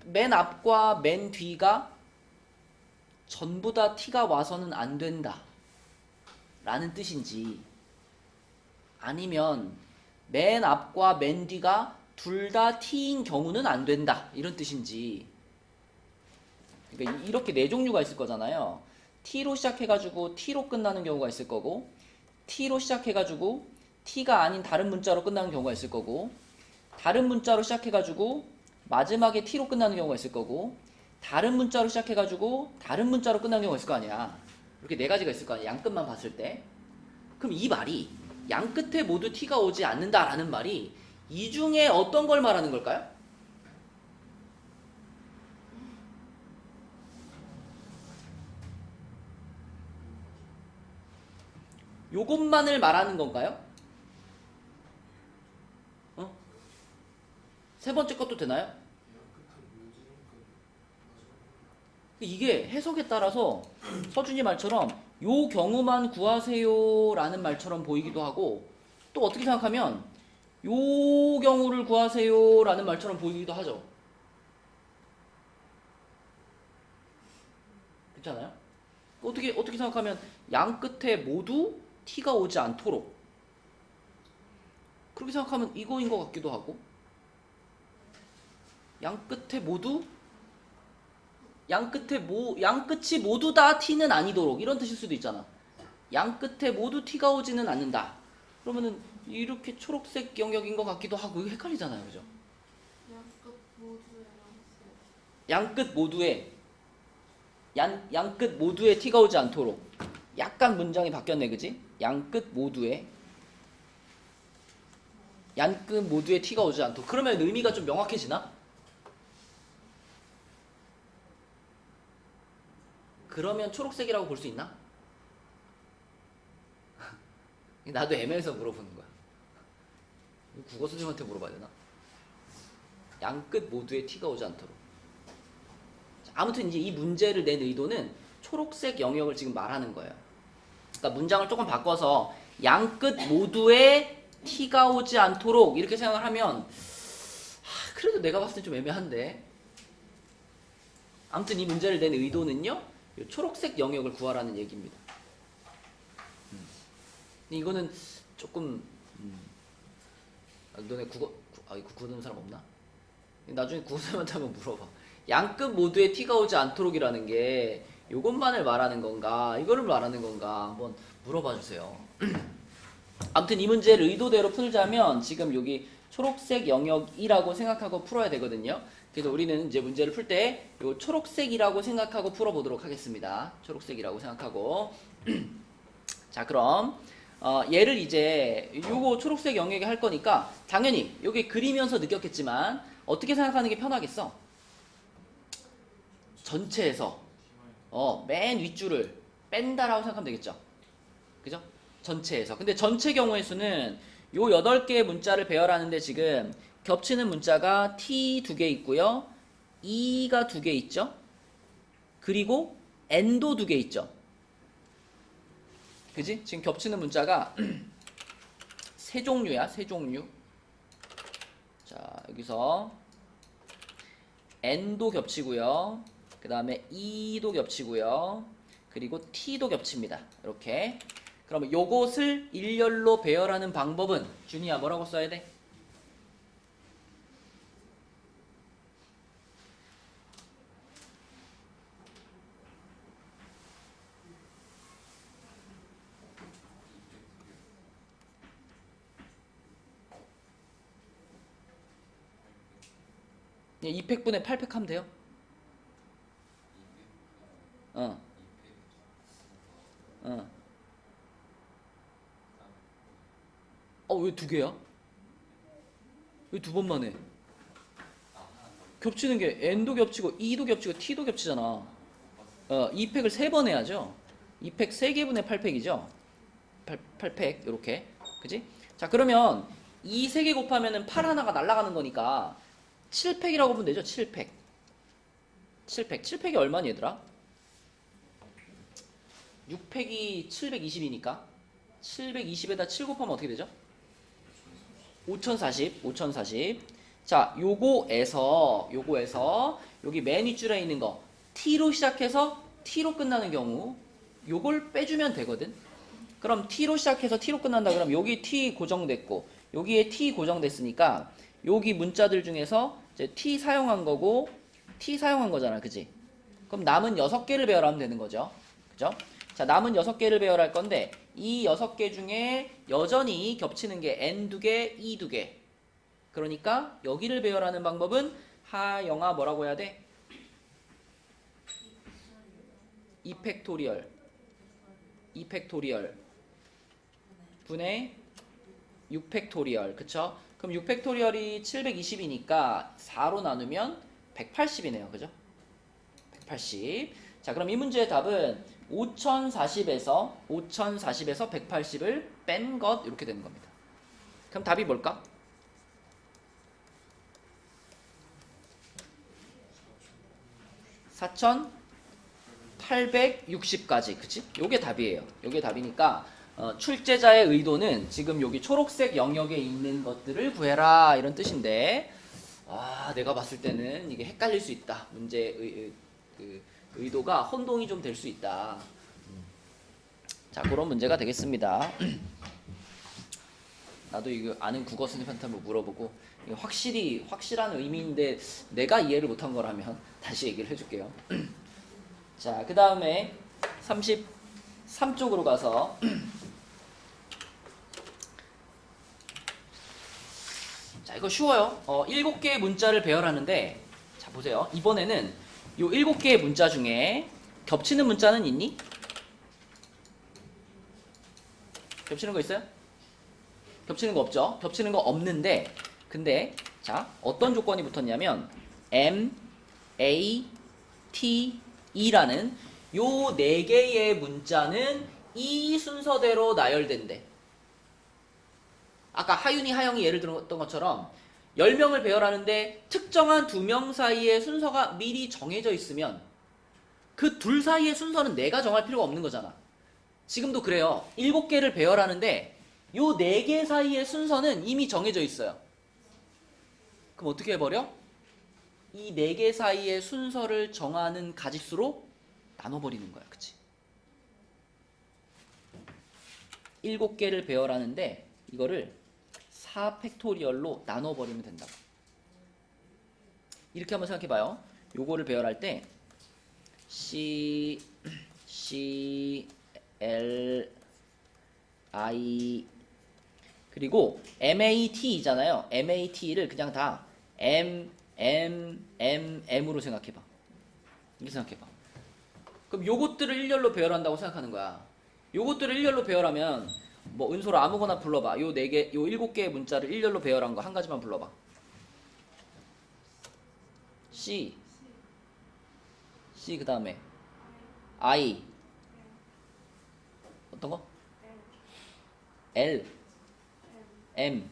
맨 앞과 맨 뒤가 전부 다 티가 와서는 안 된다 라는 뜻인지 아니면 맨 앞과 맨 뒤가 둘 다 T인 경우는 안 된다 이런 뜻인지. 그러니까 이렇게 4종류가 있을 거잖아요. T로 시작해가지고 T로 끝나는 경우가 있을 거고 T로 시작해가지고 T가 아닌 다른 문자로 끝나는 경우가 있을 거고 다른 문자로 시작해가지고 마지막에 T로 끝나는 경우가 있을 거고 다른 문자로 시작해가지고 다른 문자로 끝나는 경우가 있을 거 아니야. 이렇게 4가지가 있을 거 아니야. 양 끝만 봤을 때. 그럼 이 말이 양 끝에 모두 T가 오지 않는다라는 말이 이 중에 어떤 걸 말하는 걸까요? 요것만을 말하는 건가요? 세 번째 것도 되나요? 이게 해석에 따라서 서준이 말처럼 요 경우만 구하세요 라는 말처럼 보이기도 하고, 또 어떻게 생각하면 요 경우를 구하세요 라는 말처럼 보이기도 하죠. 그렇잖아요? 어떻게 생각하면 양 끝에 모두 t가 오지 않도록, 그렇게 생각하면 이거인 것 같기도 하고, 양 끝에 모두 양 끝이 모두 다 t는 아니도록, 이런 뜻일 수도 있잖아. 양 끝에 모두 t가 오지는 않는다. 그러면은 이렇게 초록색 영역인 것 같기도 하고, 이거 헷갈리잖아요, 그죠? 양 끝 모두에 양 끝 모두에 t가 오지 않도록. 약간 문장이 바뀌었네, 그지? 양 끝 모두에 t가 오지 않도록. 그러면 의미가 좀 명확해지나? 그러면 초록색이라고 볼 수 있나? 나도 애매해서 물어보는 거야. 국어 선생님한테 물어봐야 되나? 양 끝 모두에 t가 오지 않도록. 아무튼 이제 이 문제를 낸 의도는 초록색 영역을 지금 말하는 거예요. 그러니까 문장을 조금 바꿔서 양 끝 모두에 t가 오지 않도록 이렇게 생각을 하면, 그래도 내가 봤을 때 좀 애매한데. 아무튼 이 문제를 낸 의도는요, 초록색 영역을 구하라는 얘기입니다. 이거는 조금 너네 국어 듣는 사람 없나? 나중에 국어 선생님한테 한번 물어봐. 양끝 모두에 t가 오지 않도록이라는 게 이것만을 말하는 건가, 이거를 말하는 건가 한번 물어봐 주세요. 아무튼 이 문제를 의도대로 풀자면 지금 여기 초록색 영역이라고 생각하고 풀어야 되거든요. 그래서 우리는 이제 문제를 풀 때 요 초록색이라고 생각하고 풀어보도록 하겠습니다. 초록색이라고 생각하고. 자, 그럼 얘를 이제 요거 초록색 영역에 할 거니까 당연히 여기 그리면서 느꼈겠지만 어떻게 생각하는 게 편하겠어? 전체에서 맨 윗줄을 뺀다라고 생각하면 되겠죠. 그죠? 전체에서. 근데 전체 경우의 수는 요 8개의 문자를 배열하는데 지금 겹치는 문자가 t 2개 있고요. e가 2개 있죠. 그리고 n도 2개 있죠. 그지? 지금 겹치는 문자가 세 종류야, 세 종류. 자, 여기서 n도 겹치고요. 그 다음에 e도 겹치고요. 그리고 t도 겹칩니다. 이렇게. 그러면 요것을 일렬로 배열하는 방법은 준이야 뭐라고 써야 돼? 그냥 2팩분의 8팩 하면 돼요. 어. 왜 2개야? 왜 2번만 해? 겹치는 게 n도 겹치고 e도 겹치고 t도 겹치잖아. 2팩을 3번 해야죠. 2팩 3개분의 8팩이죠. 8팩 이렇게. 그지? 자, 그러면 이 3개 곱하면은 8 하나가 날아가는 거니까 7팩이라고 보면 되죠. 7팩. 7팩이 얼마니 얘들아? 6팩이 720이니까 720에다 7 곱하면 어떻게 되죠? 5040. 자, 요거에서 여기 맨 윗줄에 있는 거 t로 시작해서 t로 끝나는 경우 요걸 빼주면 되거든. 그럼 t로 시작해서 t로 끝난다 그러면 여기 t 고정됐고 여기에 t 고정됐으니까 여기 문자들 중에서 이제 t 사용한 거고 t 사용한 거잖아, 그지? 그럼 남은 6개를 배열하면 되는 거죠. 그죠? 자, 남은 6개를 배열할 건데 이 6개 중에 여전히 겹치는 게 n 2개, e 2개. 그러니까 여기를 배열하는 방법은 하영아 뭐라고 해야 돼? 2팩토리얼 분의 6팩토리얼. 그쵸? 그럼 6팩토리얼이 720이니까 4로 나누면 180이네요. 그죠? 180. 자, 그럼 이 문제의 답은 5040에서 180을 뺀 것, 이렇게 되는 겁니다. 그럼 답이 뭘까? 4080 860까지. 그치? 요게 답이에요. 요게 답이니까 출제자의 의도는 지금 여기 초록색 영역에 있는 것들을 구해라 이런 뜻인데, 내가 봤을 때는 이게 헷갈릴 수 있다. 문제의 의도가 혼동이 좀 될 수 있다. 자, 그런 문제가 되겠습니다. 나도 이거 아는 국어 선생님한테 한번 물어보고, 이거 확실한 의미인데 내가 이해를 못한 거라면 다시 얘기를 해줄게요. 자, 그 다음에 33쪽으로 가서 자, 이거 쉬워요. 7개의 문자를 배열하는데, 자, 보세요. 이번에는 요 7개의 문자 중에 겹치는 문자는 있니? 겹치는 거 있어요? 겹치는 거 없죠? 겹치는 거 없는데, 근데 자, 어떤 조건이 붙었냐면 M, A, T, E라는 요 4개의 문자는 이 순서대로 나열된대. 아까 하윤이, 하영이 예를 들었던 것처럼 10명을 배열하는데 특정한 2명 사이의 순서가 미리 정해져 있으면 그 둘 사이의 순서는 내가 정할 필요가 없는 거잖아. 지금도 그래요. 7개를 배열하는데 요 4개 사이의 순서는 이미 정해져 있어요. 그럼 어떻게 해버려? 이 4개 사이의 순서를 정하는 가짓수로 나눠버리는 거야. 그치? 7개를 배열하는데 이거를 4팩토리얼로 나눠버리면 된다고. 이렇게 한번 생각해봐요. 요거를 배열할 때 C, L, I 그리고 MAT이잖아요. MAT를 그냥 다 M으로 생각해봐. 이렇게 생각해봐. 그럼 요것들을 일렬로 배열한다고 생각하는 거야. 요것들을 일렬로 배열하면 뭐 은솔아 아무거나 불러봐. 요 4개, 요 7개의 문자를 일렬로 배열한 거 한 가지만 불러봐. C 그 다음에 I 어떤 거? L M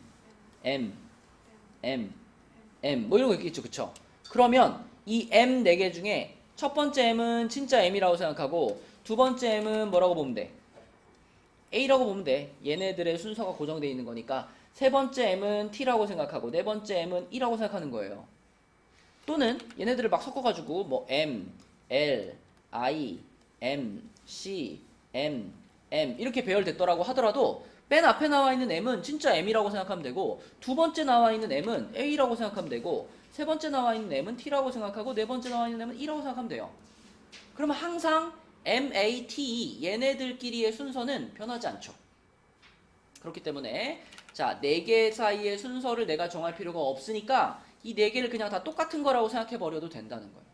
뭐 이런 거 있겠죠. 그쵸? 그러면 이 M 4개 중에 첫 번째 M은 진짜 M이라고 생각하고 두 번째 M은 뭐라고 보면 돼? A라고 보면 돼. 얘네들의 순서가 고정되어 있는 거니까 세 번째 M은 T라고 생각하고 네 번째 M은 E라고 생각하는 거예요. 또는 얘네들을 막 섞어가지고 뭐 M, L, I, M, C, M 이렇게 배열됐더라고 하더라도 맨 앞에 나와 있는 M은 진짜 M이라고 생각하면 되고 두 번째 나와 있는 M은 A라고 생각하면 되고 세 번째 나와 있는 M은 T라고 생각하고 네 번째 나와 있는 M은 E라고 생각하면 돼요. 그러면 항상 M, A, T, 얘네들끼리의 순서는 변하지 않죠. 그렇기 때문에 자, 4개 사이의 순서를 내가 정할 필요가 없으니까 이 4개를 그냥 다 똑같은 거라고 생각해 버려도 된다는 거예요.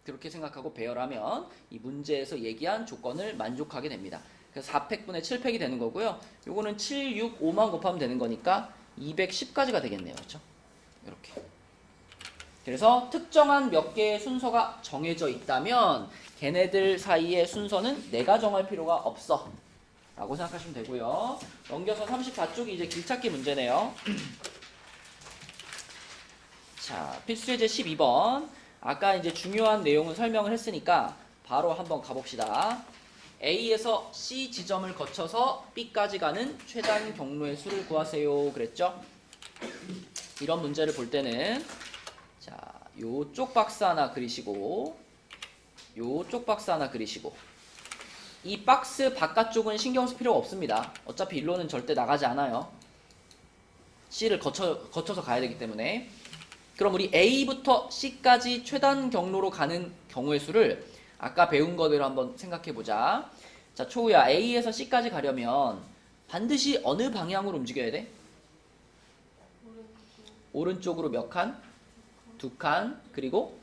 그렇게 생각하고 배열하면 이 문제에서 얘기한 조건을 만족하게 됩니다. 그래서 4팩분의 7팩이 되는 거고요. 요거는 7, 6, 5만 곱하면 되는 거니까 210까지가 되겠네요. 그렇죠? 이렇게. 그래서 특정한 몇 개의 순서가 정해져 있다면 걔네들 사이의 순서는 내가 정할 필요가 없어 라고 생각하시면 되고요. 넘겨서 34쪽이 이제 길찾기 문제네요. 자, 필수예제 12번. 아까 이제 중요한 내용은 설명을 했으니까 바로 한번 가봅시다. A에서 C 지점을 거쳐서 B까지 가는 최단 경로의 수를 구하세요. 그랬죠? 이런 문제를 볼 때는 자, 요쪽 박스 하나 그리시고 요쪽 박스 하나 그리시고 이 박스 바깥쪽은 신경 쓸 필요가 없습니다. 어차피 일로는 절대 나가지 않아요. C를 거쳐서 가야 되기 때문에. 그럼 우리 A부터 C까지 최단 경로로 가는 경우의 수를 아까 배운 거대로 한번 생각해보자. 자, 초우야, A에서 C까지 가려면 반드시 어느 방향으로 움직여야 돼? 오른쪽으로 몇 칸? 2칸. 그리고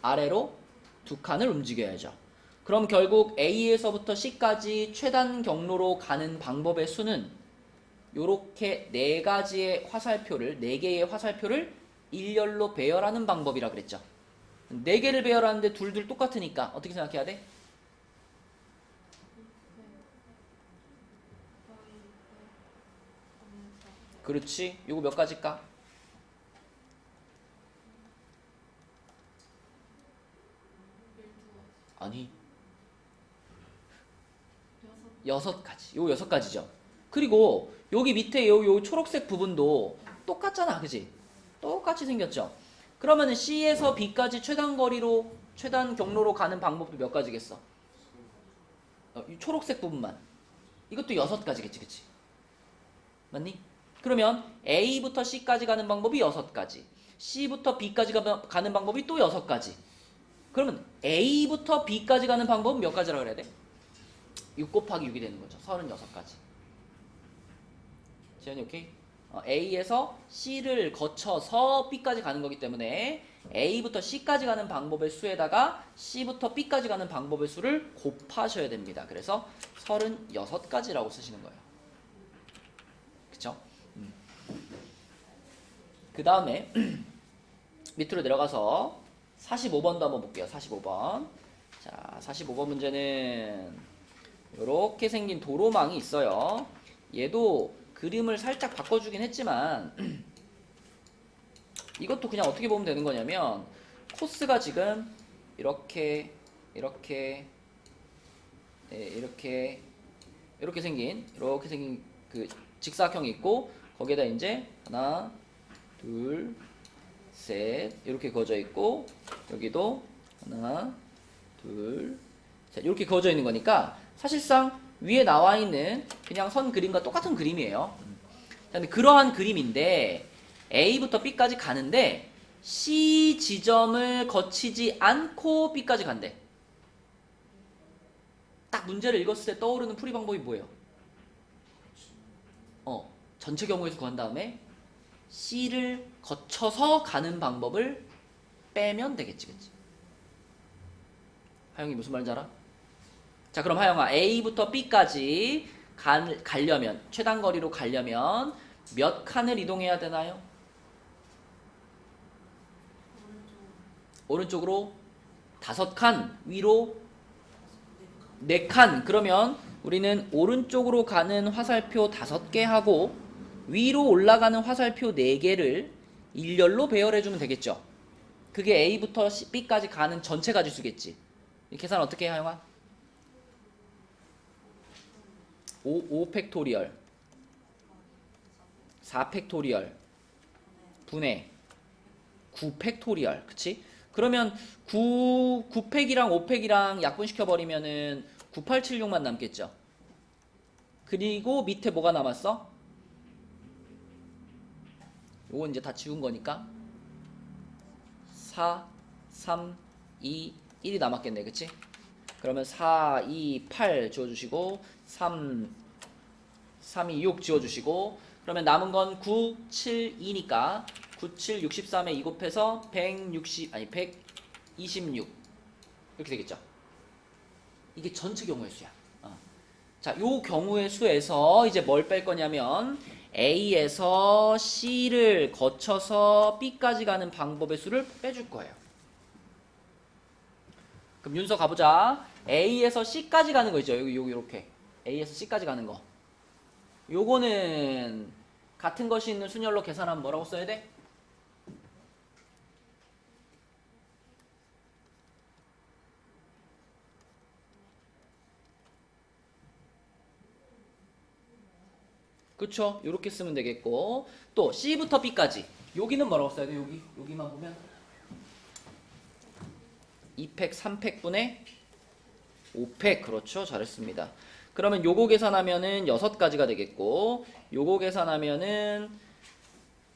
아래로 2칸을 움직여야죠. 그럼 결국 A에서부터 C까지 최단 경로로 가는 방법의 수는 요렇게 4개의 화살표를 일렬로 배열하는 방법이라 그랬죠. 4개를 배열하는데 둘 똑같으니까 어떻게 생각해야 돼? 그렇지. 요거 몇 가지일까? 아니, 6가지. 요 6가지죠. 그리고 여기 밑에 요 초록색 부분도 똑같잖아, 그지? 똑같이 생겼죠. 그러면은 C에서 B까지 최단 경로로 가는 방법도 몇 가지겠어? 이 초록색 부분만. 이것도 6가지겠지, 그치? 맞니? 그러면 A부터 C까지 가는 방법이 6가지. C부터 B까지 가는 방법이 또 6가지. 그러면 A부터 B까지 가는 방법은 몇 가지라고 그래야 돼? 6 곱하기 6이 되는 거죠. 36가지. 지현이 오케이? A에서 C를 거쳐서 B까지 가는 거기 때문에 A부터 C까지 가는 방법의 수에다가 C부터 B까지 가는 방법의 수를 곱하셔야 됩니다. 그래서 36가지라고 쓰시는 거예요. 그쵸? 그 다음에 밑으로 내려가서 45번도 한번 볼게요. 45번. 자, 45번 문제는 이렇게 생긴 도로망이 있어요. 얘도 그림을 살짝 바꿔주긴 했지만 이것도 그냥 어떻게 보면 되는 거냐면 코스가 지금 이렇게 생긴 그 직사각형이 있고 거기에다 이제 하나 둘 셋 이렇게 그어져 있고 여기도 하나 둘 셋 이렇게 그어져 있는 거니까 사실상 위에 나와 있는 그냥 선 그림과 똑같은 그림이에요. 근데 그러한 그림인데 A부터 B까지 가는데 C 지점을 거치지 않고 B까지 간대. 딱 문제를 읽었을 때 떠오르는 풀이 방법이 뭐예요? 전체 경우에서 구한 다음에 C를 거쳐서 가는 방법을 빼면 되겠지, 그치? 하영이 무슨 말인지 알아? 자, 그럼 하영아, A부터 B까지 가려면, 최단 거리로 가려면 몇 칸을 이동해야 되나요? 오른쪽으로 5칸, 위로 4칸. 그러면 우리는 오른쪽으로 가는 화살표 5개 하고 위로 올라가는 화살표 4개를 일렬로 배열해주면 되겠죠. 그게 A부터 B까지 가는 전체 가지수겠지. 이 계산 어떻게 해, 하영아? 5 팩토리얼 4 팩토리얼 분의 9 팩토리얼. 그치? 그러면 9팩이랑 5팩이랑 약분시켜버리면은 9876만 남겠죠. 그리고 밑에 뭐가 남았어? 요거 이제 다 지운 거니까 4, 3, 2, 1이 남았겠네. 그치? 그러면 4, 2, 8 지워주시고 3, 2, 6 지워주시고 그러면 남은 건 9, 7, 2니까 9, 7, 63에 2 곱해서 126 이렇게 되겠죠. 이게 전체 경우의 수야. 자, 요 경우의 수에서 이제 뭘 뺄 거냐면 A에서 C를 거쳐서 B까지 가는 방법의 수를 빼줄 거예요. 그럼 윤서 가보자. A에서 C까지 가는 거 있죠. 여기 이렇게 A에서 C까지 가는 거. 요거는 같은 것이 있는 순열로 계산하면 뭐라고 써야 돼? 그쵸? 요렇게 쓰면 되겠고 또 C부터 B까지 여기는 뭐라고 써야 돼? 여기만 보면 2팩 3팩분의 5팩. 그렇죠? 잘했습니다. 그러면 요거 계산하면은 6가지가 되겠고 요거 계산하면은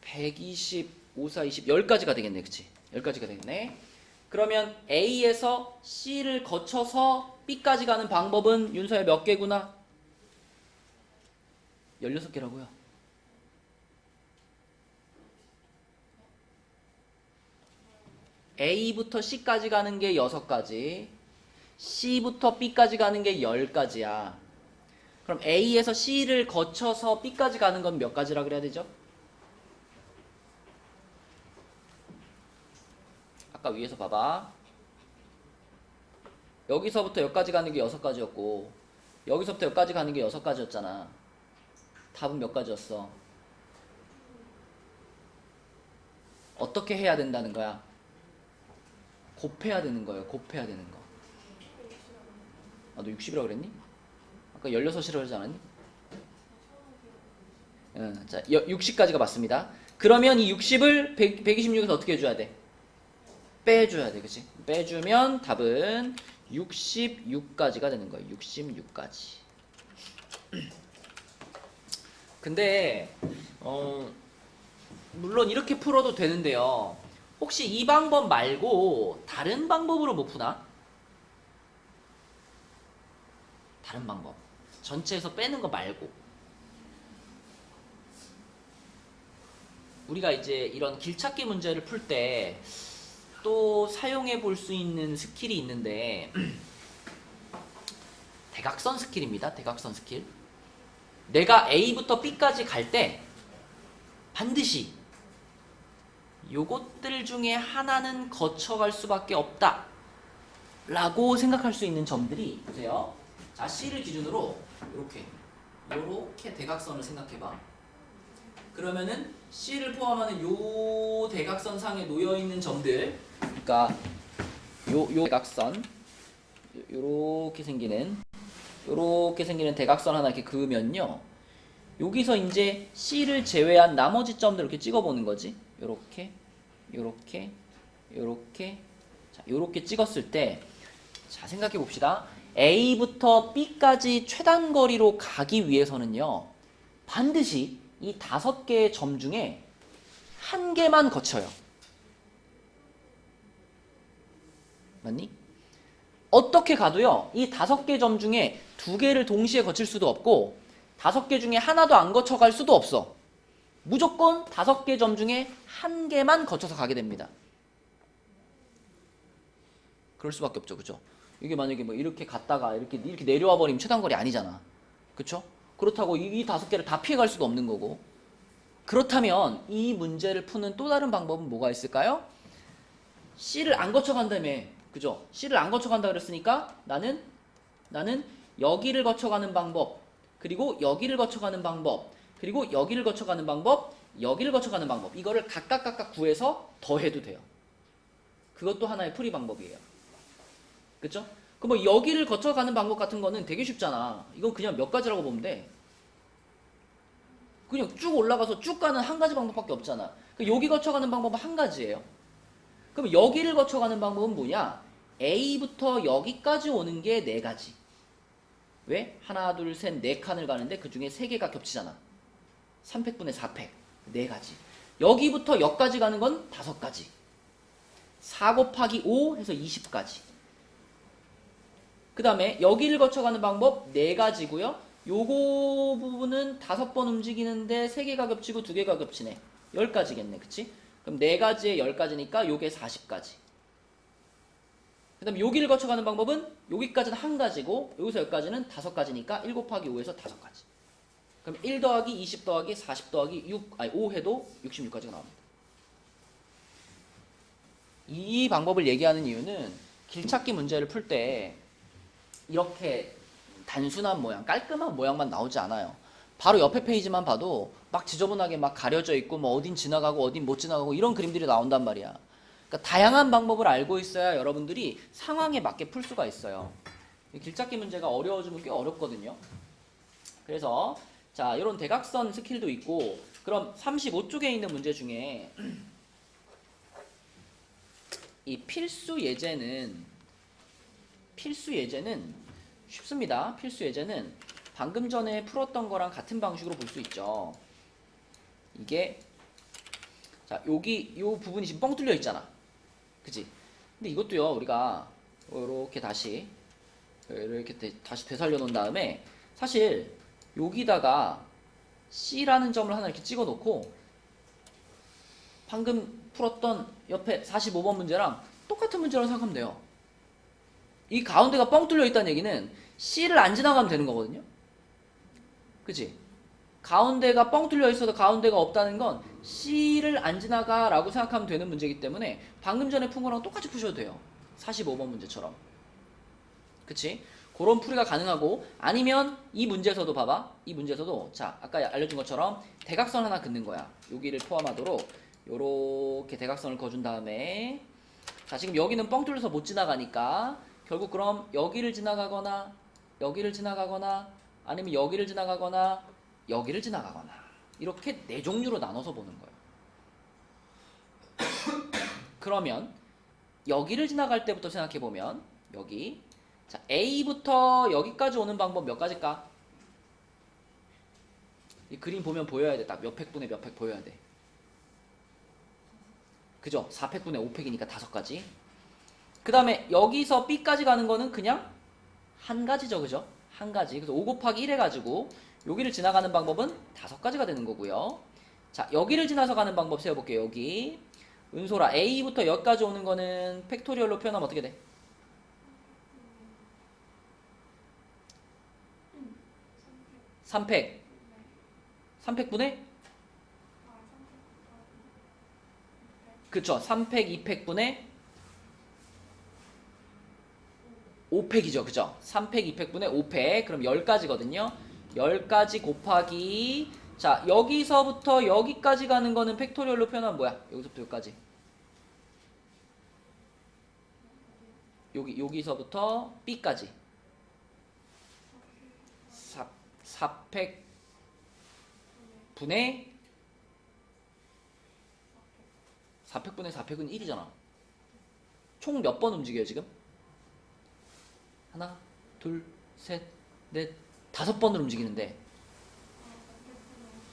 120, 5, 4, 20, 10가지가 되겠네. 그치? 10가지가 되겠네. 그러면 A에서 C를 거쳐서 B까지 가는 방법은 윤서야 몇 개구나? 16개라고요. A부터 C까지 가는 게 6가지, C부터 B까지 가는 게 10가지야. 그럼 A에서 C를 거쳐서 B까지 가는 건 몇 가지라 그래야 되죠? 아까 위에서 봐봐. 여기서부터 여기까지 가는 게 6가지였고 여기서부터 여기까지 가는 게 6가지였잖아. 답은 몇 가지였어? 어떻게 해야 된다는 거야? 곱해야 되는 거예요. 곱해야 되는 거. 너 60이라고 그랬니? 아까 16이라고 그러지 않았니? 자, 60까지가 맞습니다. 그러면 이 60을 126에서 어떻게 해줘야 돼? 빼줘야 돼, 그치? 빼주면 답은 66까지가 되는 거예요. 66까지. 근데 물론 이렇게 풀어도 되는데요. 혹시 이 방법 말고 다른 방법으로 못 푸나? 다른 방법. 전체에서 빼는 거 말고. 우리가 이제 이런 길찾기 문제를 풀 때 또 사용해 볼 수 있는 스킬이 있는데 대각선 스킬입니다. 대각선 스킬. 내가 A부터 B까지 갈 때 반드시 요것들 중에 하나는 거쳐갈 수밖에 없다 라고 생각할 수 있는 점들이 보세요. 자, C를 기준으로 요렇게 대각선을 생각해봐. 그러면은 C를 포함하는 요 대각선 상에 놓여있는 점들, 그러니까 요 대각선 요렇게 생기는 대각선 하나 이렇게 그으면요, 여기서 이제 C를 제외한 나머지 점들 이렇게 찍어보는 거지. 요렇게 자, 요렇게 찍었을 때, 자, 생각해 봅시다. A부터 B까지 최단 거리로 가기 위해서는요, 반드시 이 5개의 점 중에 한 개만 거쳐요. 맞니? 어떻게 가도요, 이 5개 점 중에 2개를 동시에 거칠 수도 없고 5개 중에 하나도 안 거쳐갈 수도 없어. 무조건 5개 점 중에 한 개만 거쳐서 가게 됩니다. 그럴 수밖에 없죠, 그죠? 이게 만약에 뭐 이렇게 갔다가 이렇게 내려와 버리면 최단거리 아니잖아, 그쵸? 그렇다고 이 5개를 다 피해갈 수도 없는 거고. 그렇다면 이 문제를 푸는 또 다른 방법은 뭐가 있을까요? C를 안 거쳐간다며, 그죠? C를 안 거쳐간다 그랬으니까 나는 여기를 거쳐가는 방법, 그리고 여기를 거쳐가는 방법, 그리고 여기를 거쳐가는 방법, 여기를 거쳐가는 방법, 이거를 각각 구해서 더해도 돼요. 그것도 하나의 풀이 방법이에요. 그쵸? 그럼 뭐 여기를 거쳐가는 방법 같은 거는 되게 쉽잖아. 이건 그냥 몇 가지라고 보면 돼. 그냥 쭉 올라가서 쭉 가는 한 가지 방법밖에 없잖아. 여기 거쳐가는 방법은 한 가지예요. 그럼 여기를 거쳐가는 방법은 뭐냐? A부터 여기까지 오는 게 4가지. 왜? 하나, 둘, 셋, 4칸을 가는데 그 중에 3개가 겹치잖아. 3팩분의 4팩. 4가지. 여기부터 여기까지 가는 건 5가지. 4 곱하기 5 해서 20가지. 그 다음에 여기를 거쳐가는 방법 4가지고요. 요거 부분은 5번 움직이는데 3개가 겹치고 2개가 겹치네. 10가지겠네. 그치? 그럼 4가지에 10가지니까 요게 40가지. 그 다음에 여기를 거쳐가는 방법은 여기까지는 1가지고 여기서 여기까지는 5가지니까 1 곱하기 5에서 5가지. 그럼 1 더하기 20 더하기 40 더하기 5 해도 66가지가 나옵니다. 이 방법을 얘기하는 이유는 길찾기 문제를 풀 때 이렇게 단순한 모양, 깔끔한 모양만 나오지 않아요. 바로 옆에 페이지만 봐도 막 지저분하게 막 가려져 있고 뭐 어딘 지나가고 어딘 못 지나가고 이런 그림들이 나온단 말이야. 그러니까 다양한 방법을 알고 있어야 여러분들이 상황에 맞게 풀 수가 있어요. 길찾기 문제가 어려워지면 꽤 어렵거든요. 그래서 자, 이런 대각선 스킬도 있고, 그럼 35쪽에 있는 문제 중에 이 필수 예제는 쉽습니다. 필수 예제는 방금 전에 풀었던 거랑 같은 방식으로 볼 수 있죠. 이게 자, 여기 요 부분이 지금 뻥 뚫려 있잖아. 그치? 근데 이것도요, 우리가 이렇게 다시 되살려 놓은 다음에 사실 여기다가 C라는 점을 하나 이렇게 찍어 놓고 방금 풀었던 옆에 45번 문제랑 똑같은 문제라고 생각하면 돼요. 이 가운데가 뻥 뚫려 있다는 얘기는 C를 안 지나가면 되는 거거든요. 그치? 가운데가 뻥 뚫려 있어도 가운데가 없다는 건 C를 안 지나가 라고 생각하면 되는 문제이기 때문에 방금 전에 푼 거랑 똑같이 푸셔도 돼요. 45번 문제처럼. 그치? 그런 풀이가 가능하고, 아니면 이 문제에서도 봐봐. 이 문제에서도 자, 아까 알려준 것처럼 대각선 하나 긋는 거야. 여기를 포함하도록 요렇게 대각선을 그어준 다음에, 자, 지금 여기는 뻥 뚫려서 못 지나가니까 결국 그럼 여기를 지나가거나 여기를 지나가거나 아니면 여기를 지나가거나 여기를 지나가거나 이렇게 네 종류로 나눠서 보는 거예요. 그러면 여기를 지나갈 때부터 생각해보면 여기 자 A부터 여기까지 오는 방법 몇 가지일까? 이 그림 보면 보여야 돼. 딱 몇 팩분의 몇 팩 보여야 돼. 그죠? 4팩분의 5팩이니까 5가지. 그 다음에 여기서 B까지 가는 거는 그냥 한 가지죠. 그죠? 한 가지. 그래서 5 곱하기 1 해가지고 여기를 지나가는 방법은 5가지가 되는 거고요. 자, 여기를 지나서 가는 방법 세워볼게요. 여기. 은솔아, A부터 여기까지 오는 거는 팩토리얼로 표현하면 어떻게 돼? 3팩. 3팩분의? 그쵸. 3팩, 2팩분의 5팩이죠. 그죠? 3팩, 2팩분의 5팩. 그럼 10가지거든요. 10가지 곱하기 자 여기서부터 여기까지 가는 거는 팩토리얼로 표현하면 뭐야? 여기서부터 여기까지 여기서부터 B까지 4팩 분의 4팩분의 4팩은 1이잖아. 총 몇 번 움직여요 지금? 하나, 둘, 셋, 넷, 5번을 움직이는데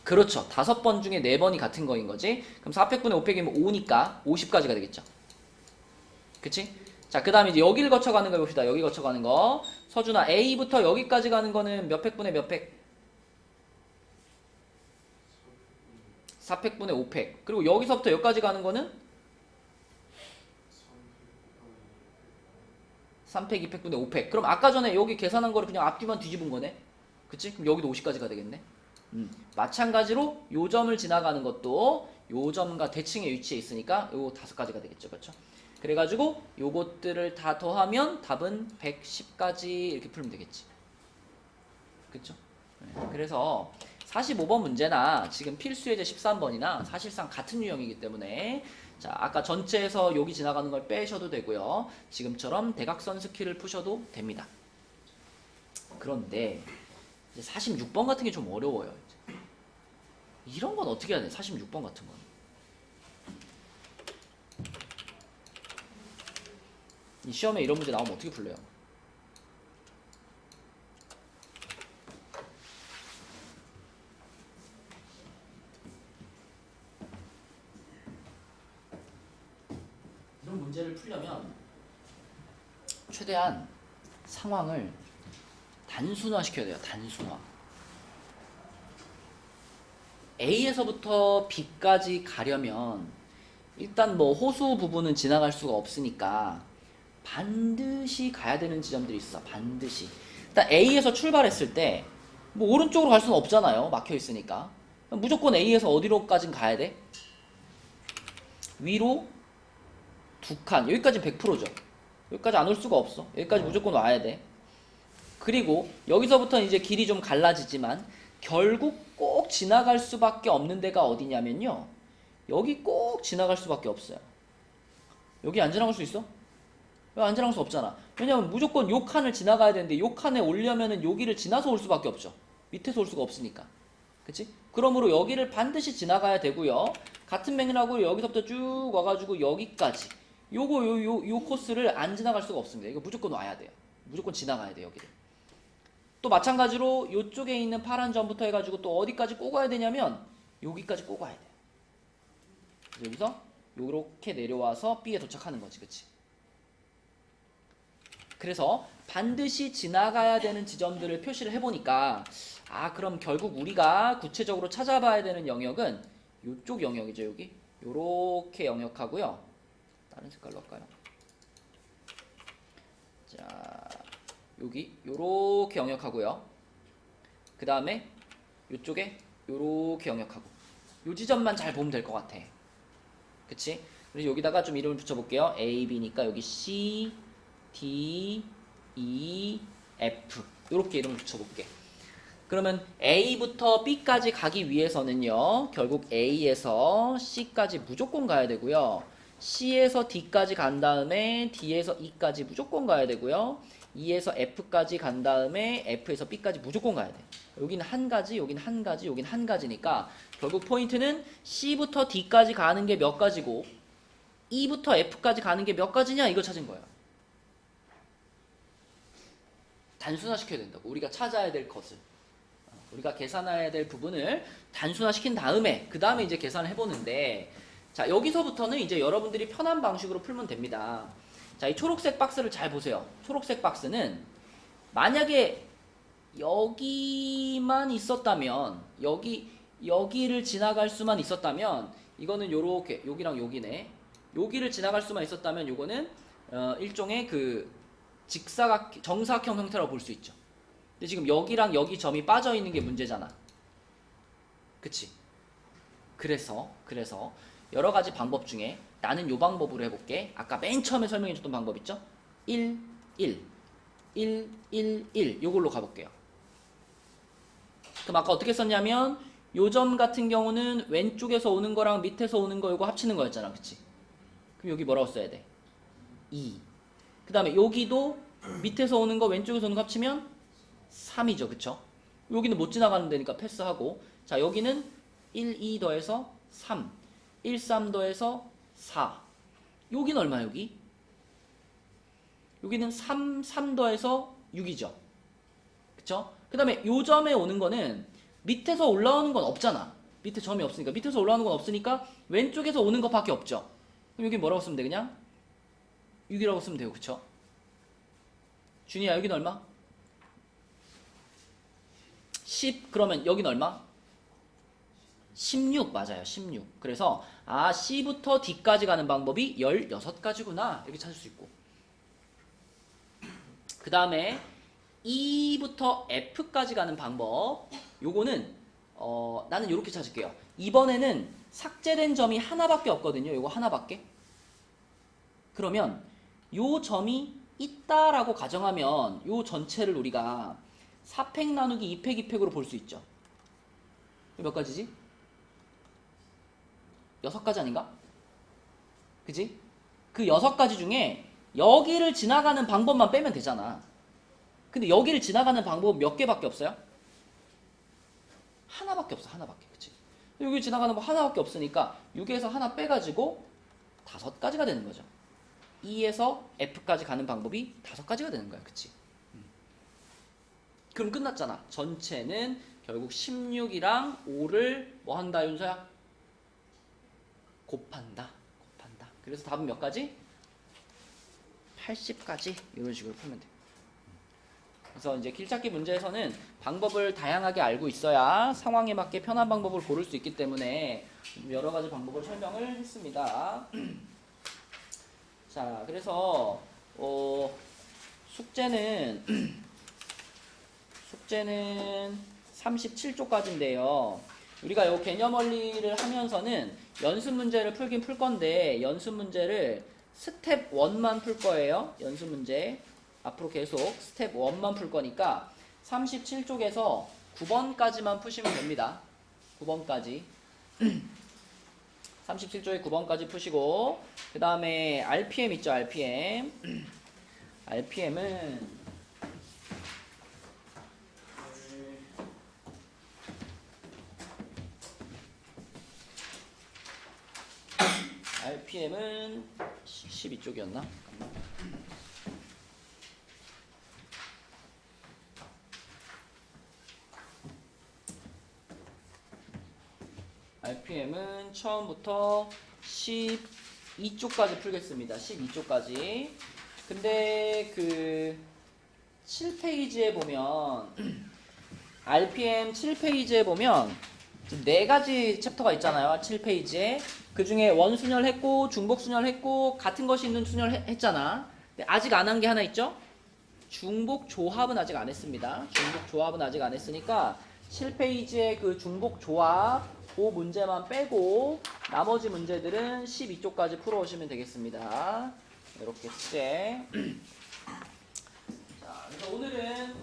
그렇죠. 5번 중에 4번이 같은 거인 거지. 그럼 4팩분의 5팩이면 5니까 50가지가 되겠죠. 그치? 자, 그 다음에 이제 여기를 거쳐가는 거 봅시다. 여기 거쳐가는 거. 서준아, A부터 여기까지 가는 거는 몇 팩분의 몇 팩? 4팩분의 5팩. 그리고 여기서부터 여기까지 가는 거는 3팩, 2팩분의 5팩. 그럼 아까 전에 여기 계산한 거를 그냥 앞뒤만 뒤집은 거네. 그치? 그럼 여기도 50까지가 되겠네. 마찬가지로 요 점을 지나가는 것도 요 점과 대칭의 위치에 있으니까 요 5가지가 되겠죠. 그렇죠? 그래가지고 요것들을 다 더하면 답은 110가지 이렇게 풀면 되겠지. 그쵸? 그래서 45번 문제나 지금 필수예제 13번이나 사실상 같은 유형이기 때문에 자 아까 전체에서 여기 지나가는 걸 빼셔도 되고요. 지금처럼 대각선 스킬을 푸셔도 됩니다. 그런데 이제 46번 같은 게 좀 어려워요. 이제. 이런 건 어떻게 해야 돼? 46번 같은 건. 이 시험에 이런 문제 나오면 어떻게 풀려요? 이런 문제를 풀려면 최대한 상황을 단순화시켜야 돼요. 단순화. A에서부터 B까지 가려면 일단 뭐 호수 부분은 지나갈 수가 없으니까 반드시 가야 되는 지점들이 있어. 반드시. 일단 A에서 출발했을 때 뭐 오른쪽으로 갈 수는 없잖아요. 막혀 있으니까. 무조건 A에서 어디로까진 가야 돼? 위로 2칸. 여기까지 100%죠. 여기까지 안 올 수가 없어. 여기까지 무조건 와야 돼. 그리고 여기서부터 이제 길이 좀 갈라지지만 결국 꼭 지나갈 수밖에 없는 데가 어디냐면요. 여기 꼭 지나갈 수밖에 없어요. 여기 안 지나갈 수 있어? 여기 안 지나갈 수 없잖아. 왜냐면 무조건 요 칸을 지나가야 되는데 요 칸에 오려면은 여기를 지나서 올 수밖에 없죠. 밑에서 올 수가 없으니까. 그치? 그러므로 여기를 반드시 지나가야 되고요. 같은 맥락으로 여기서부터 쭉 와가지고 여기까지 요 코스를 안 지나갈 수가 없습니다. 이거 무조건 와야 돼요. 무조건 지나가야 돼요. 여기를. 또 마찬가지로 요쪽에 있는 파란 점부터 해가지고 또 어디까지 꼭 와야 되냐면 여기까지 꼭 와야 돼요. 여기서 요렇게 내려와서 B에 도착하는 거지. 그치? 그래서 반드시 지나가야 되는 지점들을 표시를 해보니까 아 그럼 결국 우리가 구체적으로 찾아봐야 되는 영역은 요쪽 영역이죠. 여기 요렇게 영역하고요. 다른 색깔로 할까요? 자 여기 요렇게 영역하고요. 그 다음에 요쪽에 요렇게 영역하고 요 지점만 잘 보면 될 것 같아. 그치? 그래서 여기다가 좀 이름을 붙여볼게요. A, B니까 여기 C, D, E, F 요렇게 이름을 붙여볼게. 그러면 A부터 B까지 가기 위해서는요. 결국 A에서 C까지 무조건 가야 되고요. C에서 D까지 간 다음에 D에서 E까지 무조건 가야 되고요. E에서 F까지 간 다음에 F에서 B까지 무조건 가야 돼. 여기는 한 가지, 여기는 한 가지, 여기는 한 가지니까 결국 포인트는 C부터 D까지 가는 게 몇 가지고 E부터 F까지 가는 게 몇 가지냐 이거 찾은 거야. 단순화시켜야 된다고. 우리가 찾아야 될 것을. 우리가 계산해야 될 부분을 단순화시킨 다음에 그 다음에 이제 계산을 해보는데 자 여기서부터는 이제 여러분들이 편한 방식으로 풀면 됩니다. 자, 이 초록색 박스를 잘 보세요. 초록색 박스는 만약에 여기만 있었다면 여기를 지나갈 수만 있었다면 이거는 요렇게 여기랑 여기네. 여기를 지나갈 수만 있었다면 요거는 일종의 그 정사각형 형태라고 볼 수 있죠. 근데 지금 여기랑 여기 점이 빠져 있는 게 문제잖아. 그치? 그래서 여러 가지 방법 중에 나는 요 방법으로 해볼게. 아까 맨 처음에 설명해줬던 방법 있죠? 1, 1, 1, 1, 1 요걸로 가볼게요. 그럼 아까 어떻게 썼냐면 요 점 같은 경우는 왼쪽에서 오는 거랑 밑에서 오는 거 요거 합치는 거였잖아. 그치? 그럼 여기 뭐라고 써야 돼? 2. 그 다음에 여기도 밑에서 오는 거 왼쪽에서 오는 거 합치면 3이죠. 그쵸? 여기는 못 지나가는 데니까 패스하고 자 여기는 1, 2 더해서 3 1, 3 더해서 4 여기는 얼마 여기? 여기는 3, 3 더해서 6이죠. 그쵸? 그 다음에 요 점에 오는 거는 밑에서 올라오는 건 없잖아. 밑에 점이 없으니까 밑에서 올라오는 건 없으니까 왼쪽에서 오는 것밖에 없죠. 그럼 여기 뭐라고 쓰면 돼? 그냥 6이라고 쓰면 돼요. 그쵸? 준이야 여기는 얼마? 10 그러면 여기는 얼마? 16 맞아요. 16 그래서 C부터 D까지 가는 방법이 16가지구나 이렇게 찾을 수 있고 그 다음에 E부터 F까지 가는 방법 요거는 나는 요렇게 찾을게요. 이번에는 삭제된 점이 하나밖에 없거든요. 요거 하나밖에. 그러면 요 점이 있다라고 가정하면 요 전체를 우리가 4팩 나누기 2팩 2팩으로 볼 수 있죠. 몇 가지지? 6가지 아닌가? 그지? 그 6가지 중에 여기를 지나가는 방법만 빼면 되잖아. 근데 여기를 지나가는 방법은 몇 개밖에 없어요? 하나밖에 없어. 하나밖에. 그치? 여기 지나가는 거 하나밖에 없으니까 6에서 하나 빼가지고 5가지가 되는 거죠. E에서 F까지 가는 방법이 5가지가 되는 거야. 그치? 그럼 끝났잖아. 전체는 결국 16이랑 5를 뭐 한다 윤서야? 곱한다. 그래서 답은 몇 가지? 80가지 이런 식으로 풀면 돼. 그래서 이제 길찾기 문제에서는 방법을 다양하게 알고 있어야 상황에 맞게 편한 방법을 고를 수 있기 때문에 여러 가지 방법을 설명을 했습니다. 자, 그래서 숙제는 37쪽까지인데요. 우리가 요 개념 원리를 하면서는 연습 문제를 풀긴 풀 건데 연습 문제를 스텝 1만 풀 거예요. 연습 문제 앞으로 계속 스텝 1만 풀 거니까 37쪽에서 9번까지만 푸시면 됩니다. 9번까지 37쪽에 9번까지 푸시고 그 다음에 RPM 있죠. RPM은 RPM은 12쪽이었나? RPM은 처음부터 12쪽까지 풀겠습니다. 12쪽까지. 근데 그 7페이지에 보면 RPM 7페이지에 보면 4가지 챕터가 있잖아요. 7페이지에. 그 중에 원순열 했고 중복순열 했고 같은 것이 있는 순열 했잖아. 근데 아직 안 한 게 하나 있죠? 중복조합은 아직 안 했습니다. 중복조합은 아직 안 했으니까 7페이지에 그 중복조합 그 문제만 빼고 나머지 문제들은 12쪽까지 풀어오시면 되겠습니다. 이렇게 숙제. 자, 그래서 오늘은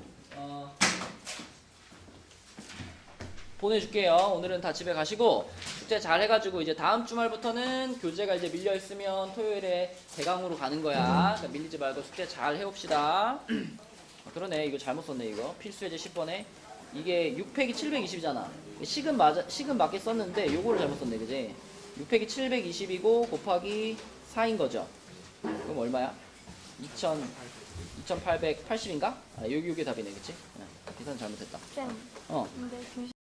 보내줄게요. 오늘은 다 집에 가시고 숙제 잘 해가지고 이제 다음 주말부터는 교재가 이제 밀려 있으면 토요일에 대강으로 가는 거야. 그러니까 밀리지 말고 숙제 잘 해봅시다. 그러네. 이거 잘못 썼네. 이거 필수예제 10번에 이게 6 곱하기 720이잖아. 식은 맞게 썼는데 요거를 잘못 썼네. 그지? 6 곱하기 720이고 곱하기 4인 거죠. 그럼 얼마야? 2880인가? 아, 요게 답이네. 그치? 계산 잘못했다. 쌤, 어. 근데